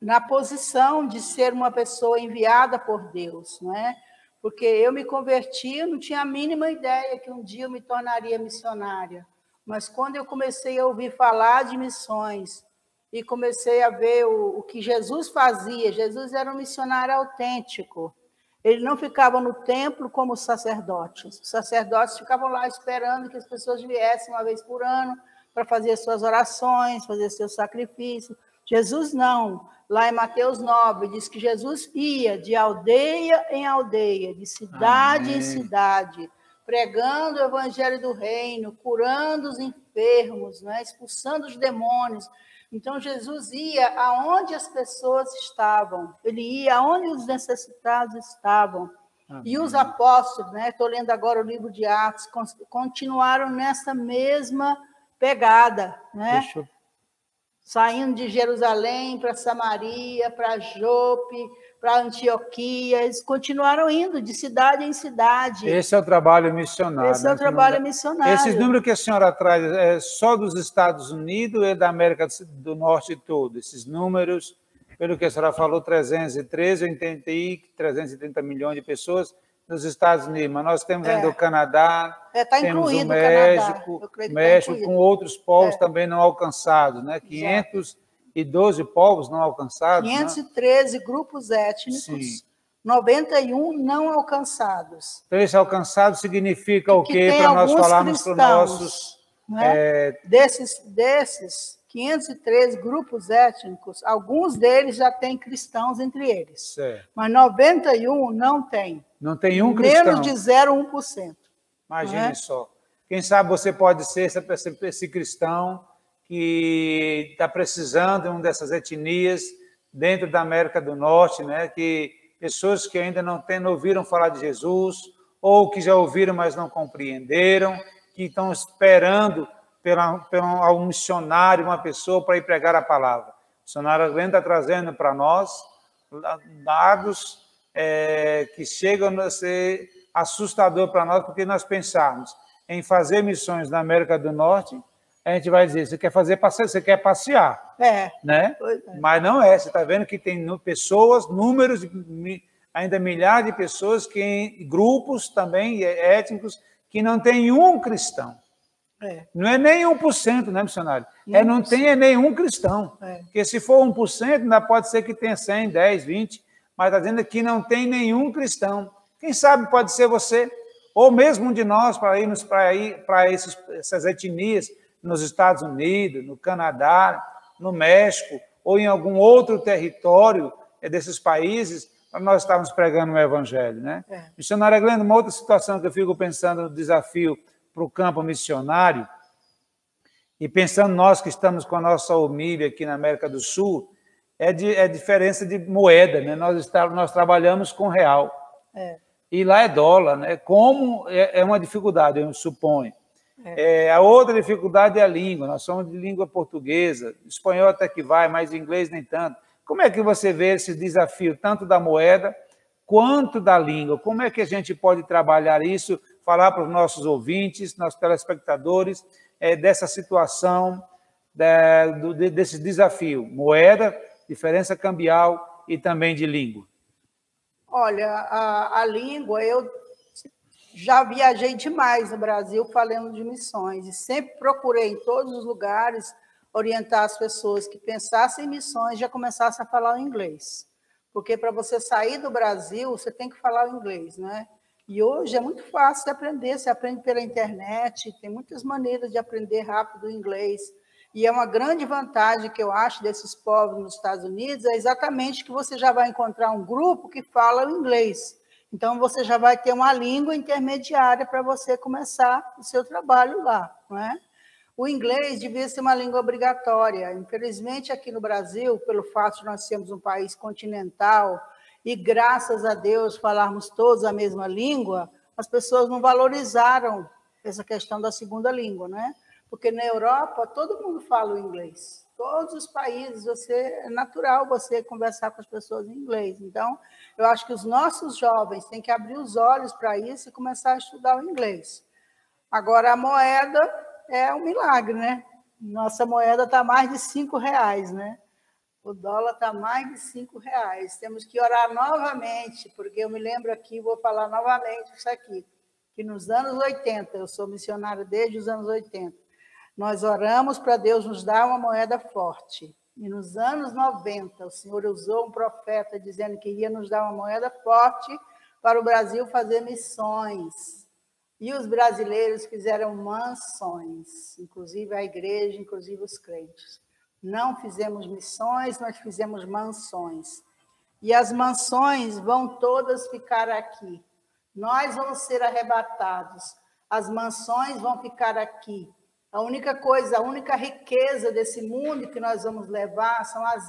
na posição de ser uma pessoa enviada por Deus, não é? Porque eu me converti, eu não tinha a mínima ideia que um dia eu me tornaria missionária. Mas quando eu comecei a ouvir falar de missões e comecei a ver o que Jesus fazia, Jesus era um missionário autêntico. Ele não ficava no templo como os sacerdotes. Os sacerdotes ficavam lá esperando que as pessoas viessem uma vez por ano para fazer suas orações, fazer seus sacrifícios. Jesus não. Lá em Mateus 9, diz que Jesus ia de aldeia em aldeia, de cidade em cidade, pregando o evangelho do reino, curando os enfermos, né? Expulsando os demônios. Então, Jesus ia aonde as pessoas estavam, ele ia aonde os necessitados estavam. Amém. E os apóstolos, né? Estou lendo agora o livro de Atos, continuaram nessa mesma pegada, né? Saindo de Jerusalém para Samaria, para Jope, para Antioquia, eles continuaram indo de cidade em cidade. Esse é o trabalho missionário. Esse é o trabalho missionário. Esses números que a senhora traz é só dos Estados Unidos ou é da América do Norte todo? Esses números, pelo que a senhora falou, 313, eu entendi que 330 milhões de pessoas nos Estados Unidos, mas nós temos ainda o Canadá, tá temos o México, México com outros povos também não alcançados, né? 512 povos não alcançados. 513 grupos étnicos, sim. 91 não alcançados. Então, esse alcançado significa o quê? Para nós falarmos para os nossos... Né? Desses 513 grupos étnicos, alguns deles já têm cristãos entre eles. Certo. Mas 91 não tem. Não tem um cristão. Menos de 0,1%. Imagine só. Quem sabe você pode ser esse cristão que está precisando de uma dessas etnias dentro da América do Norte, né? Que pessoas que ainda não ouviram falar de Jesus, ou que já ouviram, mas não compreenderam, que estão esperando um missionário, uma pessoa para ir pregar a palavra. O missionário Glenn está trazendo para nós dados que chegam a ser assustador para nós, porque nós pensarmos em fazer missões na América do Norte, a gente vai dizer, você quer passear, né? Mas não é, você está vendo que tem pessoas, números, ainda milhares de pessoas, grupos também étnicos, que não tem um cristão. Não é nem 1%, né, missionário? Não tem nenhum cristão. Porque se for 1%, ainda pode ser que tenha 100, 10, 20, mas está dizendo que não tem nenhum cristão. Quem sabe pode ser você, ou mesmo um de nós, para irmos para essas etnias, nos Estados Unidos, no Canadá, no México, ou em algum outro território desses países, para nós estarmos pregando o Evangelho, né? Missionária Glenda, uma outra situação que eu fico pensando no desafio para o campo missionário, e pensando nós que estamos com a nossa OMIB aqui na América do Sul, é a diferença de moeda, né? Nós trabalhamos com real, e lá é dólar, né? Como é uma dificuldade, eu suponho. A outra dificuldade é a língua, nós somos de língua portuguesa, espanhol até que vai, mas inglês nem tanto. Como é que você vê esse desafio, tanto da moeda quanto da língua? Como é que a gente pode trabalhar isso, falar para os nossos ouvintes, nossos telespectadores, dessa situação, desse desafio? Moeda, diferença cambial e também de língua. Olha, a língua, eu já viajei demais no Brasil falando de missões e sempre procurei em todos os lugares orientar as pessoas que pensassem em missões já começassem a falar o inglês. Porque para você sair do Brasil, você tem que falar o inglês, né? E hoje é muito fácil de aprender, você aprende pela internet, tem muitas maneiras de aprender rápido o inglês. E é uma grande vantagem que eu acho desses povos nos Estados Unidos, é exatamente que você já vai encontrar um grupo que fala o inglês. Então, você já vai ter uma língua intermediária para você começar o seu trabalho lá, não é? O inglês devia ser uma língua obrigatória. Infelizmente, aqui no Brasil, pelo fato de nós sermos um país continental e, graças a Deus, falarmos todos a mesma língua, as pessoas não valorizaram essa questão da segunda língua, né? Porque na Europa, todo mundo fala o inglês. Todos os países, é natural você conversar com as pessoas em inglês. Então, eu acho que os nossos jovens têm que abrir os olhos para isso e começar a estudar o inglês. Agora, a moeda é um milagre, né? Nossa moeda está mais de R$5, né? O dólar está mais de R$5. Temos que orar novamente, porque eu me lembro aqui, vou falar novamente isso aqui, que nos anos 80, eu sou missionária desde os anos 80, nós oramos para Deus nos dar uma moeda forte. E nos anos 90, o Senhor usou um profeta dizendo que ia nos dar uma moeda forte para o Brasil fazer missões. E os brasileiros fizeram mansões, inclusive a igreja, inclusive os crentes. Não fizemos missões, nós fizemos mansões. E as mansões vão todas ficar aqui. Nós vamos ser arrebatados. As mansões vão ficar aqui. A única coisa, a única riqueza desse mundo que nós vamos levar são as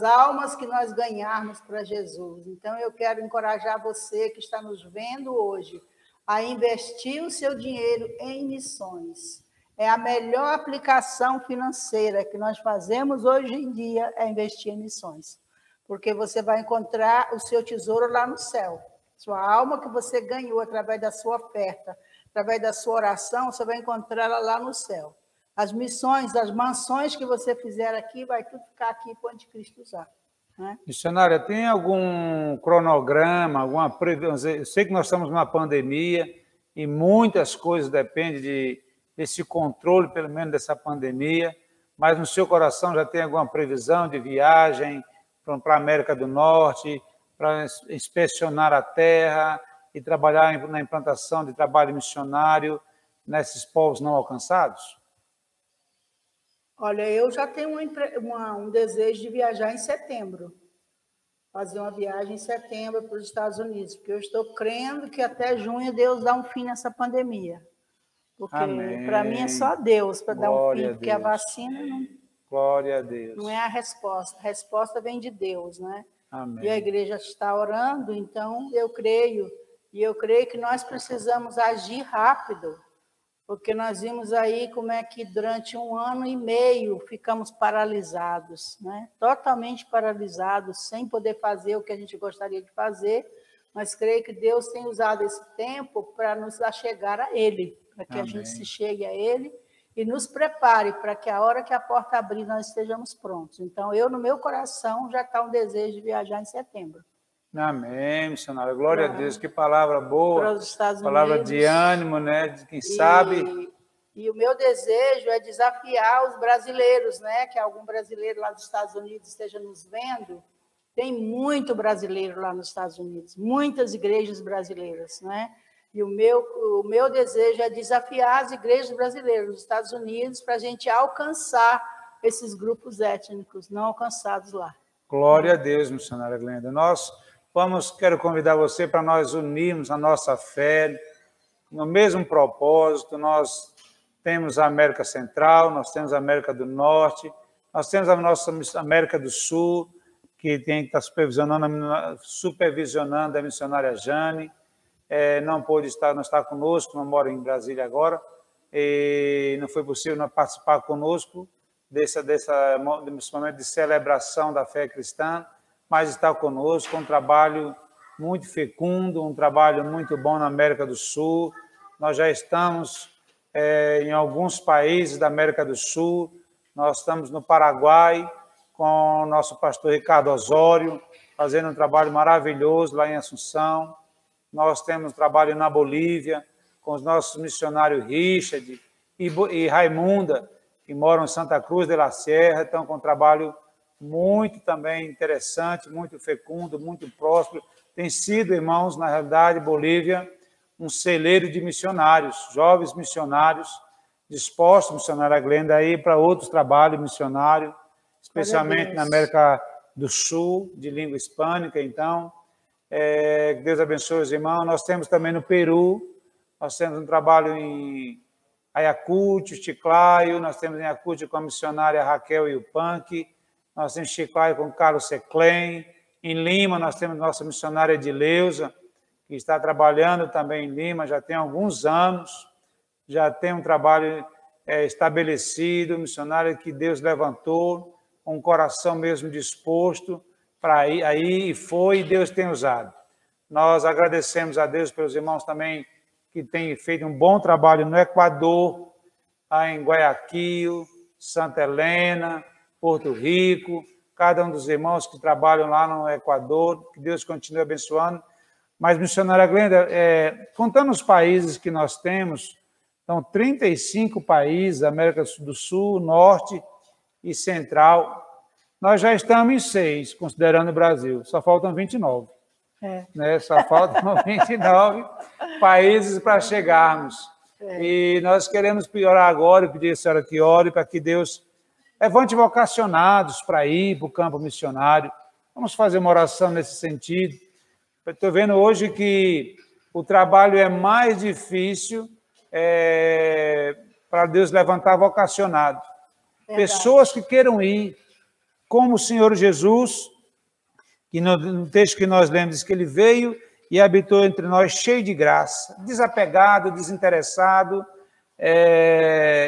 almas que nós ganharmos para Jesus. Então, eu quero encorajar você que está nos vendo hoje a investir o seu dinheiro em missões. É a melhor aplicação financeira que nós fazemos hoje em dia, é investir em missões. Porque você vai encontrar o seu tesouro lá no céu. Sua alma que você ganhou através da sua oferta, através da sua oração, você vai encontrá-la lá no céu. As missões, as mansões que você fizer aqui, vai tudo ficar aqui para onde Cristo usar. Né? Missionária, tem algum cronograma, alguma previsão? Eu sei que nós estamos numa pandemia e muitas coisas dependem desse controle, pelo menos dessa pandemia, mas no seu coração já tem alguma previsão de viagem para a América do Norte, para inspecionar a terra e trabalhar na implantação de trabalho missionário nesses povos não alcançados? Olha, eu já tenho um desejo de viajar em setembro. Fazer uma viagem em setembro para os Estados Unidos, porque eu estou crendo que até junho Deus dá um fim nessa pandemia. Porque para mim é só Deus para dar um fim, porque a vacina não... Glória a Deus. Não é a resposta vem de Deus, né? Amém. E a igreja está orando, então eu creio que nós precisamos agir rápido, porque nós vimos aí como é que durante 1 ano e meio ficamos paralisados, né? Totalmente paralisados, sem poder fazer o que a gente gostaria de fazer, mas creio que Deus tem usado esse tempo para nos achegar a Ele, para que a gente se chegue a Ele e nos prepare para que a hora que a porta abrir nós estejamos prontos. Então, no meu coração já está um desejo de viajar em setembro. Amém, missionária. Glória a Deus, que palavra boa. Para os Estados palavra Unidos. De ânimo, né? De quem sabe. E o meu desejo é desafiar os brasileiros, né? Que algum brasileiro lá dos Estados Unidos esteja nos vendo. Tem muito brasileiro lá nos Estados Unidos, muitas igrejas brasileiras, né? E o meu desejo é desafiar as igrejas brasileiras dos Estados Unidos para a gente alcançar esses grupos étnicos não alcançados lá. Glória a Deus, missionária Glenda. Quero convidar você para nós unirmos a nossa fé no mesmo propósito. Nós temos a América Central, nós temos a América do Norte, nós temos a nossa América do Sul, que tem que estar supervisionando a missionária Jane. Não pôde estar, não está conosco, não mora em Brasília agora, e não foi possível não participar conosco desse momento de celebração da fé cristã, mas está conosco, um trabalho muito fecundo, um trabalho muito bom na América do Sul. Nós já estamos em alguns países da América do Sul, nós estamos no Paraguai, com o nosso pastor Ricardo Osório, fazendo um trabalho maravilhoso lá em Assunção. Nós temos trabalho na Bolívia, com os nossos missionários Richard e Raimunda, que moram em Santa Cruz de la Sierra, estão com um trabalho muito também interessante, muito fecundo, muito próspero. Tem sido, irmãos, na realidade, Bolívia, um celeiro de missionários, jovens missionários, dispostos, missionária Glenda, a ir para outros trabalhos missionários, especialmente na América do Sul, de língua hispânica. Então, que Deus abençoe os irmãos. Nós temos também no Peru, nós temos um trabalho em Ayacucho, Chiclayo, nós temos em Ayacucho com a missionária Raquel Yupanqui, nós temos Chiclayo com Carlos Seclen, em Lima nós temos nossa missionária Edileuza, que está trabalhando também em Lima, já tem alguns anos, já tem um trabalho estabelecido, missionária que Deus levantou, com um coração mesmo disposto para ir aí, e foi, e Deus tem usado. Nós agradecemos a Deus pelos irmãos também que têm feito um bom trabalho no Equador, em Guayaquil, Santa Helena, Porto Rico, cada um dos irmãos que trabalham lá no Equador, que Deus continue abençoando. Mas, missionária Glenda, contando os países que nós temos, são 35 países, América do Sul, Norte e Central. Nós já estamos em 6, considerando o Brasil, só faltam 29. Né? Só faltam 29 países para chegarmos. E nós queremos orar agora, pedir a senhora que ore para que Deus levante vocacionados para ir para o campo missionário. Vamos fazer uma oração nesse sentido. Estou vendo hoje que o trabalho é mais difícil para Deus levantar vocacionados. Pessoas que queiram ir, como o Senhor Jesus, que no texto que nós lemos diz que ele veio e habitou entre nós cheio de graça, desapegado, desinteressado,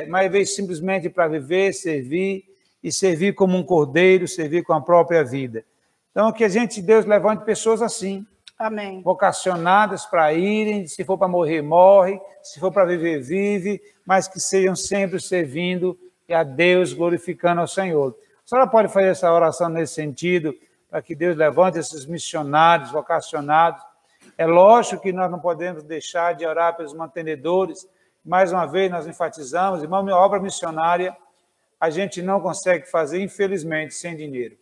mas veio simplesmente para viver, servir, e servir como um cordeiro, servir com a própria vida. Então, que Deus levante pessoas assim. Amém. Vocacionadas para irem, se for para morrer, morre, se for para viver, vive, mas que sejam sempre servindo a Deus, glorificando ao Senhor. A senhora pode fazer essa oração nesse sentido, para que Deus levante esses missionários vocacionados. É lógico que nós não podemos deixar de orar pelos mantenedores. Mais uma vez, nós enfatizamos, irmão, minha obra missionária, a gente não consegue fazer, infelizmente, sem dinheiro.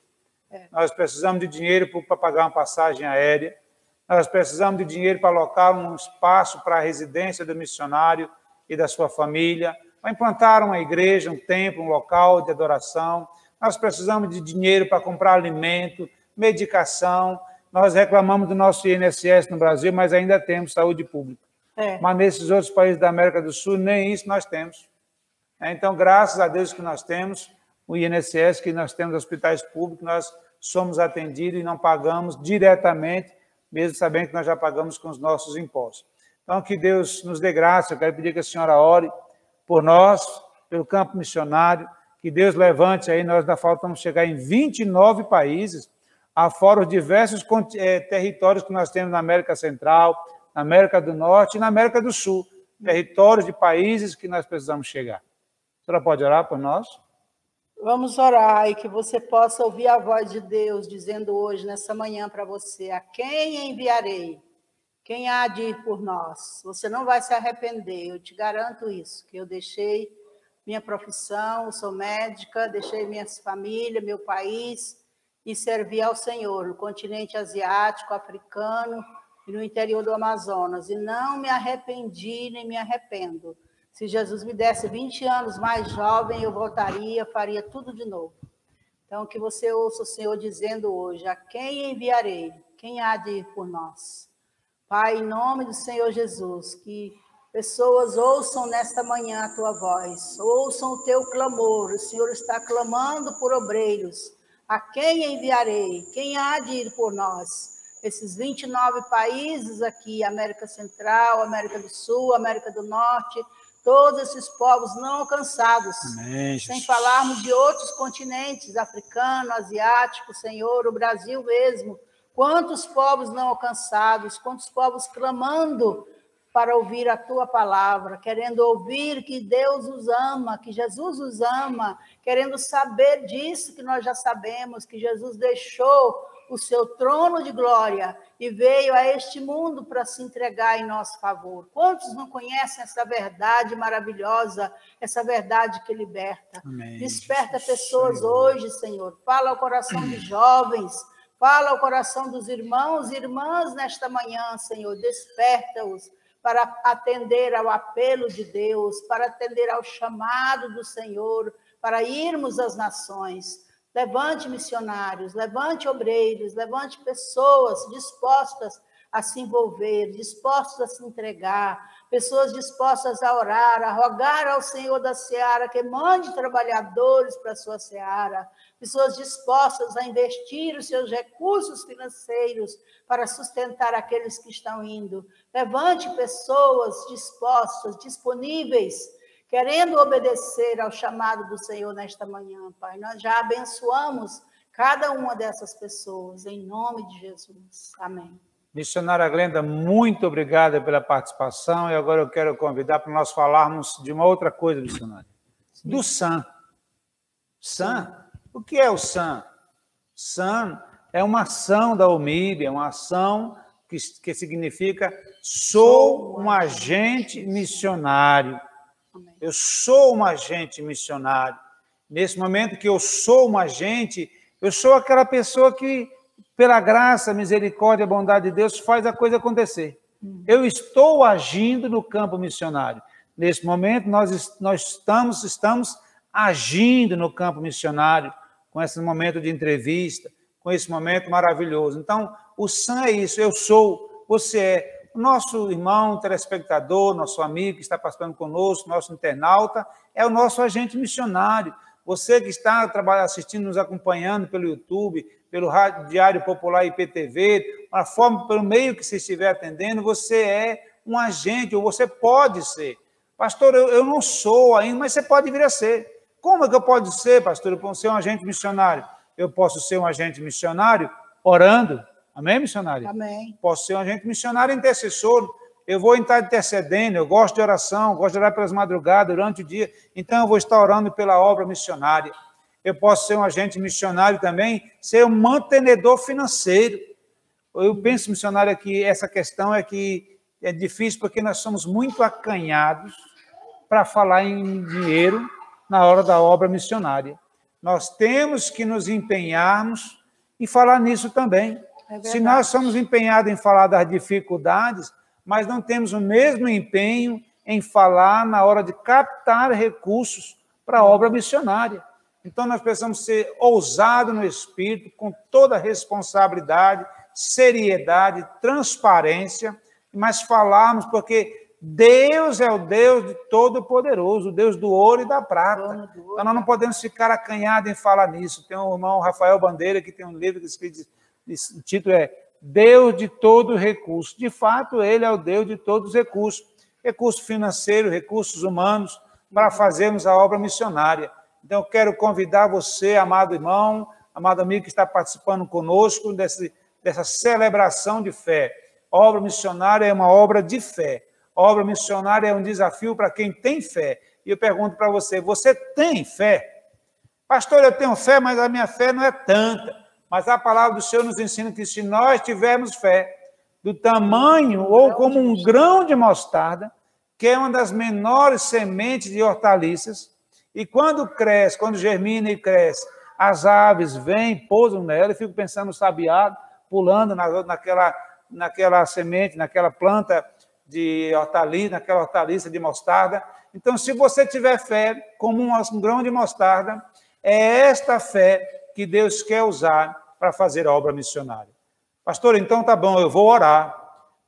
Nós precisamos de dinheiro para pagar uma passagem aérea, nós precisamos de dinheiro para alocar um espaço para a residência do missionário e da sua família, para implantar uma igreja, um templo, um local de adoração. Nós precisamos de dinheiro para comprar alimento, medicação. Nós reclamamos do nosso INSS no Brasil, mas ainda temos saúde pública. Mas nesses outros países da América do Sul, nem isso nós temos. Então, graças a Deus que nós temos o INSS, que nós temos hospitais públicos, nós somos atendidos e não pagamos diretamente, mesmo sabendo que nós já pagamos com os nossos impostos. Então, que Deus nos dê graça. Eu quero pedir que a senhora ore por nós, pelo campo missionário, que Deus levante aí, nós ainda faltamos chegar em 29 países, afora os diversos territórios que nós temos na América Central, na América do Norte e na América do Sul, territórios de países que nós precisamos chegar. A senhora pode orar por nós? Vamos orar e que você possa ouvir a voz de Deus dizendo hoje, nessa manhã, para você: a quem enviarei? Quem há de ir por nós? Você não vai se arrepender, eu te garanto isso, que eu deixei minha profissão, eu sou médica, deixei minha família, meu país e servi ao Senhor, no continente asiático, africano e no interior do Amazonas. E não me arrependi, nem me arrependo. Se Jesus me desse 20 anos mais jovem, eu voltaria, faria tudo de novo. Então, que você ouça o Senhor dizendo hoje: a quem enviarei? Quem há de ir por nós? Pai, em nome do Senhor Jesus, que pessoas ouçam nesta manhã a tua voz, ouçam o teu clamor. O Senhor está clamando por obreiros. A quem enviarei? Quem há de ir por nós? Esses 29 países aqui, América Central, América do Sul, América do Norte, todos esses povos não alcançados. Amém, sem falarmos de outros continentes, africano, asiático, Senhor, o Brasil mesmo. Quantos povos não alcançados, quantos povos clamando para ouvir a tua palavra, querendo ouvir que Deus os ama, que Jesus os ama, querendo saber disso que nós já sabemos, que Jesus deixou o seu trono de glória e veio a este mundo para se entregar em nosso favor. Quantos não conhecem essa verdade maravilhosa, essa verdade que liberta? Amém. Desperta pessoas Senhor. Hoje, Senhor. Fala ao coração dos jovens, fala ao coração dos irmãos e irmãs nesta manhã, Senhor. Desperta-os para atender ao apelo de Deus, para atender ao chamado do Senhor, para irmos às nações. Levante missionários, levante obreiros, levante pessoas dispostas a se envolver, dispostas a se entregar, pessoas dispostas a orar, a rogar ao Senhor da seara que mande trabalhadores para a sua seara, pessoas dispostas a investir os seus recursos financeiros para sustentar aqueles que estão indo. Levante pessoas dispostas, disponíveis, querendo obedecer ao chamado do Senhor nesta manhã, Pai. Nós já abençoamos cada uma dessas pessoas, em nome de Jesus. Amém. Missionária Glenda, muito obrigada pela participação, e agora eu quero convidar para nós falarmos de uma outra coisa, missionária. Sim. Do SAM. SAM? O que é o SAM? SAM é uma ação da UMIB, é uma ação que significa sou um agente missionário. Eu sou um agente missionário. Nesse momento que eu sou um agente, eu sou aquela pessoa que, pela graça, misericórdia e bondade de Deus, faz a coisa acontecer. Eu estou agindo no campo missionário. Nesse momento, nós estamos agindo no campo missionário, com esse momento de entrevista, com esse momento maravilhoso. Então, o SAM é isso, eu sou, você é. O nosso irmão telespectador, nosso amigo que está participando conosco, nosso internauta, é o nosso agente missionário. Você que está assistindo, nos acompanhando pelo YouTube, pelo Rádio Diário Popular IPTV, a forma, pelo meio que você estiver atendendo, você é um agente, ou você pode ser. Pastor, eu não sou ainda, mas você pode vir a ser. Como é que eu posso ser, pastor? Eu posso ser um agente missionário. Eu posso ser um agente missionário orando. Amém, missionário? Amém. Posso ser um agente missionário intercessor. Eu vou estar intercedendo, eu gosto de oração, gosto de orar pelas madrugadas, durante o dia. Então, eu vou estar orando pela obra missionária. Eu posso ser um agente missionário também, ser um mantenedor financeiro. Eu penso, missionário, que essa questão é que é difícil porque nós somos muito acanhados para falar em dinheiro na hora da obra missionária. Nós temos que nos empenharmos e falar nisso também. Se nós somos empenhados em falar das dificuldades, mas não temos o mesmo empenho em falar na hora de captar recursos para a obra missionária. Então, nós precisamos ser ousados no espírito, com toda a responsabilidade, seriedade, transparência, mas falarmos, porque Deus é o Deus de Todo-Poderoso, o Deus do ouro e da prata. Então, nós não podemos ficar acanhados em falar nisso. Tem um irmão, Rafael Bandeira, que tem um livro que escrito, o título é Deus de todo recurso. De fato, ele é o Deus de todos os recursos. Recursos financeiros, recursos humanos, para fazermos a obra missionária. Então, eu quero convidar você, amado irmão, amado amigo que está participando conosco dessa celebração de fé. A obra missionária é uma obra de fé. A obra missionária é um desafio para quem tem fé. E eu pergunto para você, você tem fé? Pastor, eu tenho fé, mas a minha fé não é tanta. Mas a palavra do Senhor nos ensina que se nós tivermos fé do tamanho ou como um grão de mostarda, que é uma das menores sementes de hortaliças, e quando cresce, quando germina e cresce, as aves vêm, pousam nela, e fico pensando no sabiá, pulando naquela semente, naquela planta de hortaliça, naquela hortaliça de mostarda. Então, se você tiver fé como um grão de mostarda, é esta fé que Deus quer usar para fazer a obra missionária. Pastor, então tá bom, eu vou orar,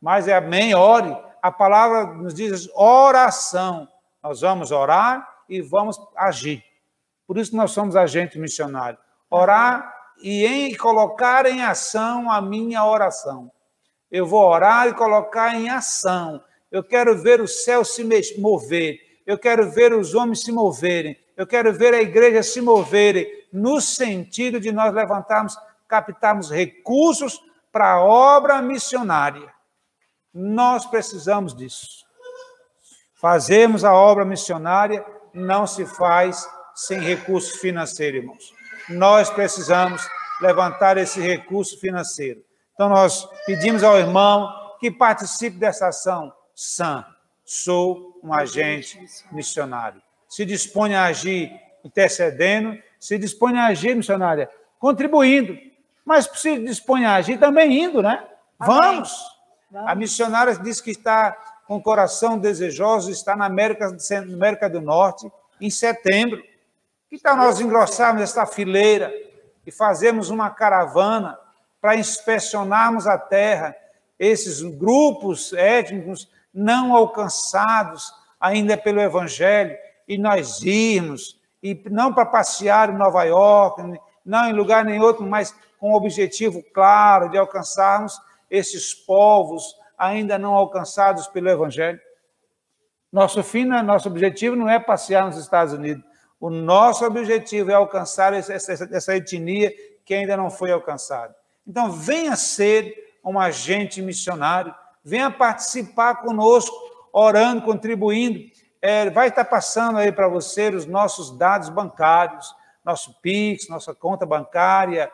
mas é amém, ore. A palavra nos diz oração. Nós vamos orar e vamos agir. Por isso nós somos agentes missionários. Orar e colocar em ação a minha oração. Eu vou orar e colocar em ação. Eu quero ver o céu se mover. Eu quero ver os homens se moverem. Eu quero ver a igreja se moverem no sentido de nós captarmos recursos para a obra missionária. Nós precisamos disso. Fazermos a obra missionária não se faz sem recursos financeiros, irmãos. Nós precisamos levantar esse recurso financeiro. Então, nós pedimos ao irmão que participe dessa ação. SAM, sou um agente missionário. Se dispõe a agir intercedendo, se dispõe a agir, missionária, contribuindo, mas se dispõe a agir também indo, né? Vamos! A missionária diz que está com o coração desejoso, está na América do Norte, em setembro. Que tal nós engrossarmos essa fileira e fazermos uma caravana para inspecionarmos a terra, esses grupos étnicos não alcançados ainda pelo Evangelho, e nós irmos, e não para passear em Nova York, não em lugar nenhum outro, mas com o objetivo claro de alcançarmos esses povos ainda não alcançados pelo Evangelho. Nosso objetivo não é passear nos Estados Unidos. O nosso objetivo é alcançar essa etnia que ainda não foi alcançada. Então, venha ser um agente missionário, venha participar conosco, orando, contribuindo. Vai estar passando aí para você os nossos dados bancários, nosso Pix, nossa conta bancária,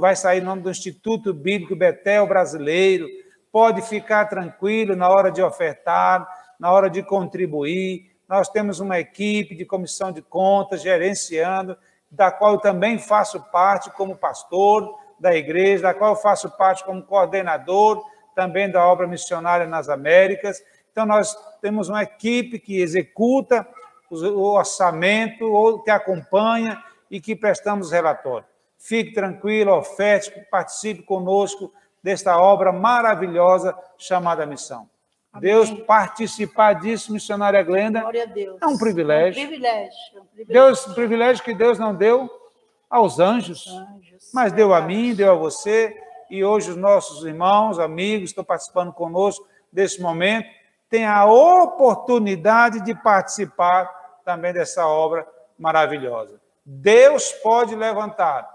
vai sair o nome do Instituto Bíblico Betel Brasileiro. Pode ficar tranquilo na hora de ofertar, na hora de contribuir. Nós temos uma equipe de comissão de contas gerenciando, da qual eu também faço parte como pastor da igreja, da qual eu faço parte como coordenador também da obra missionária nas Américas. Então, nós temos uma equipe que executa o orçamento, ou que acompanha e que prestamos relatório. Fique tranquilo, oferte, participe conosco desta obra maravilhosa chamada missão. Amém. Deus, participar disso, missionária Glenda, Glória a Deus. é um privilégio. É um privilégio. Deus, privilégio que Deus não deu aos anjos, mas deu a mim, deu a você, e hoje os nossos irmãos, amigos, estão participando conosco desse momento, têm a oportunidade de participar também dessa obra maravilhosa. Deus pode levantar,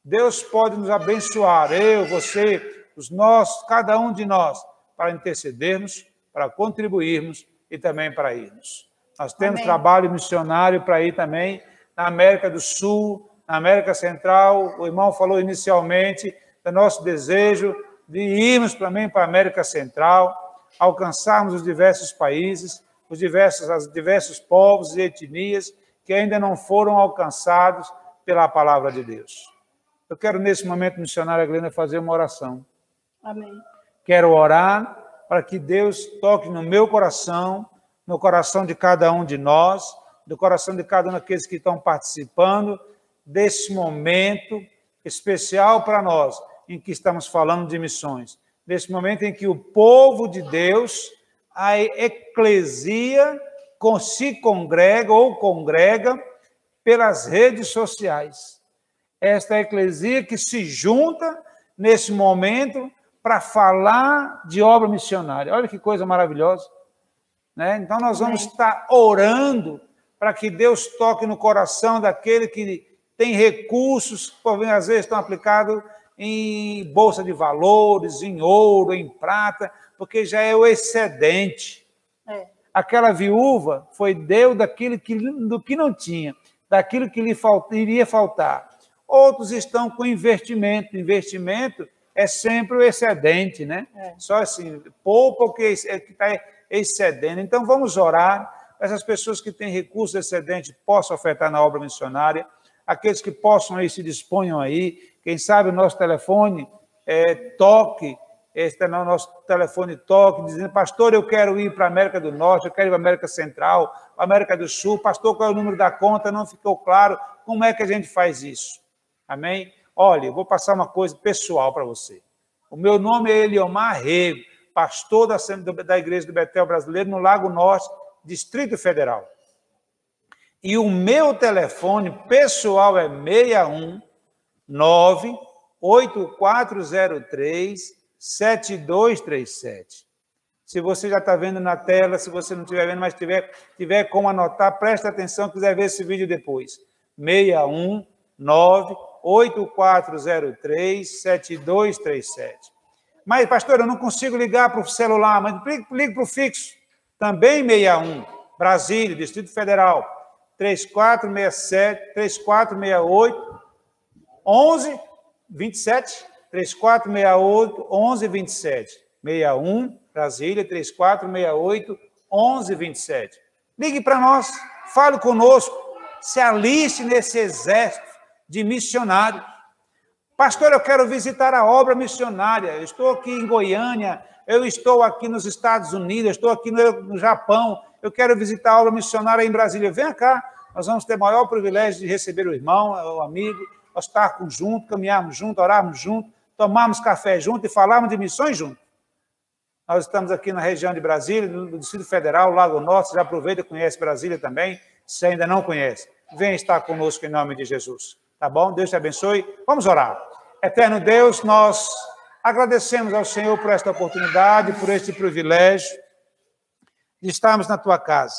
Deus pode nos abençoar, eu, você, os nossos, cada um de nós, para intercedermos, para contribuirmos e também para irmos. Nós temos trabalho missionário para ir também na América do Sul, na América Central. O irmão falou inicialmente do nosso desejo de irmos também para a América Central, alcançarmos os diversos países, os diversos povos e etnias que ainda não foram alcançados pela palavra de Deus. Eu quero, nesse momento, missionária Glenda, fazer uma oração. Amém. Quero orar para que Deus toque no meu coração, no coração de cada um de nós, no coração de cada um daqueles que estão participando desse momento especial para nós, em que estamos falando de missões. Nesse momento em que o povo de Deus, a eclesia, se congrega ou congrega pelas redes sociais. Esta eclesia que se junta nesse momento para falar de obra missionária. Olha que coisa maravilhosa. Né? Então, nós vamos estar orando para que Deus toque no coração daquele que tem recursos, que às vezes estão aplicados em bolsa de valores, em ouro, em prata, porque já é o excedente. Aquela viúva deu do que não tinha, daquilo que lhe iria faltar. Outros estão com investimento. Investimento é sempre o excedente, né? Só assim, poupa o que está excedendo. Então, vamos orar para essas pessoas que têm recursos excedentes possam ofertar na obra missionária, aqueles que possam aí, se disponham aí, quem sabe o nosso telefone toque, nosso telefone toque, dizendo, pastor, eu quero ir para a América do Norte, eu quero ir para a América Central, para a América do Sul, pastor, qual é o número da conta? Não ficou claro, como é que a gente faz isso? Amém? Olha, eu vou passar uma coisa pessoal para você. O meu nome é Eliomar Rego, pastor da Igreja do Betel Brasileiro, no Lago Norte, Distrito Federal. E o meu telefone pessoal é 619-8403-7237. Se você já está vendo na tela, se você não estiver vendo, mas tiver como anotar, presta atenção, quiser ver esse vídeo depois. 619-8403-7237. Mas, pastor, eu não consigo ligar para o celular, mas ligue para o fixo. Também 61, Brasília, Distrito Federal, 3467, 3468, 1127, 3468, 1127. 61, Brasília, 3468, 1127. Ligue para nós, fale conosco, se aliste nesse exército de missionários. Pastor, eu quero visitar a obra missionária. Eu estou aqui em Goiânia, eu estou aqui nos Estados Unidos, eu estou aqui no Japão, eu quero visitar a obra missionária em Brasília. Venha cá, nós vamos ter o maior privilégio de receber o irmão, o amigo, nós estarmos juntos, caminharmos juntos, orarmos juntos, tomarmos café juntos e falarmos de missões juntos. Nós estamos aqui na região de Brasília, no Distrito Federal, Lago Norte, já aproveita e conhece Brasília também, se ainda não conhece. Venha estar conosco em nome de Jesus. Tá bom? Deus te abençoe. Vamos orar. Eterno Deus, nós agradecemos ao Senhor por esta oportunidade, por este privilégio de estarmos na tua casa,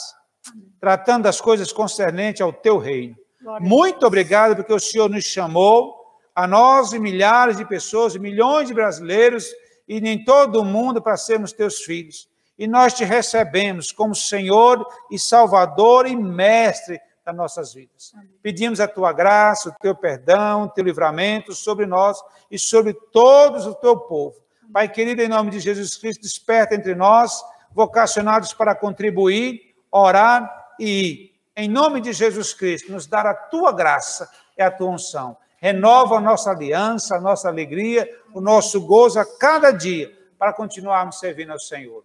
tratando das coisas concernentes ao teu reino. Muito obrigado porque o Senhor nos chamou, a nós e milhares de pessoas, e milhões de brasileiros, e em todo o mundo para sermos teus filhos. E nós te recebemos como Senhor e Salvador e Mestre das nossas vidas. Pedimos a tua graça, o teu perdão, o teu livramento sobre nós e sobre todos o teu povo. Pai querido, em nome de Jesus Cristo, desperta entre nós, vocacionados para contribuir, orar e ir. Em nome de Jesus Cristo, nos dar a tua graça e a tua unção. Renova a nossa aliança, a nossa alegria, o nosso gozo a cada dia, para continuarmos servindo ao Senhor.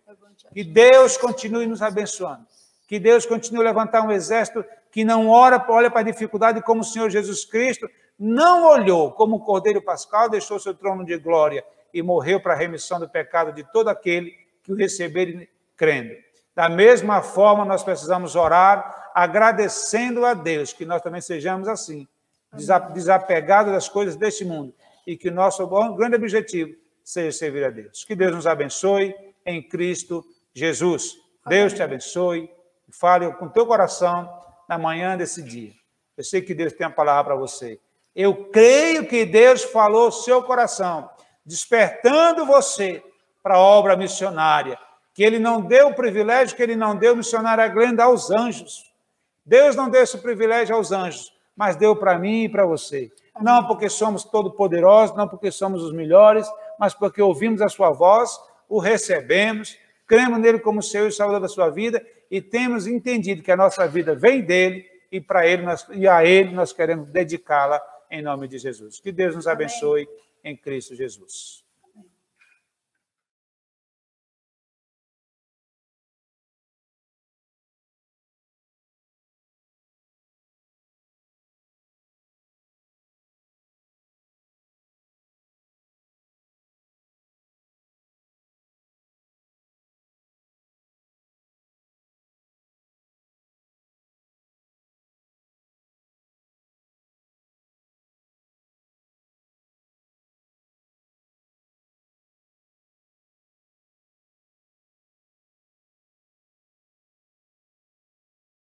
Que Deus continue nos abençoando. Que Deus continue a levantar um exército que não olha para a dificuldade como o Senhor Jesus Cristo não olhou, como o Cordeiro Pascal deixou seu trono de glória e morreu para a remissão do pecado de todo aquele que o receber crendo. Da mesma forma, nós precisamos orar agradecendo a Deus, que nós também sejamos assim, desapegados das coisas deste mundo, e que o nosso grande objetivo seja servir a Deus. Que Deus nos abençoe em Cristo Jesus. Deus te abençoe. Fale com o teu coração na manhã desse dia. Eu sei que Deus tem a palavra para você. Eu creio que Deus falou ao seu coração, despertando você para a obra missionária, que Ele não deu o privilégio, que Ele não deu missionária grande aos anjos. Deus não deu esse privilégio aos anjos, mas deu para mim e para você. Não porque somos todo-poderosos, não porque somos os melhores, mas porque ouvimos a sua voz, o recebemos, cremos nele como Senhor e Salvador da sua vida e temos entendido que a nossa vida vem dele e para ele a ele nós queremos dedicá-la em nome de Jesus. Que Deus nos abençoe em Cristo Jesus.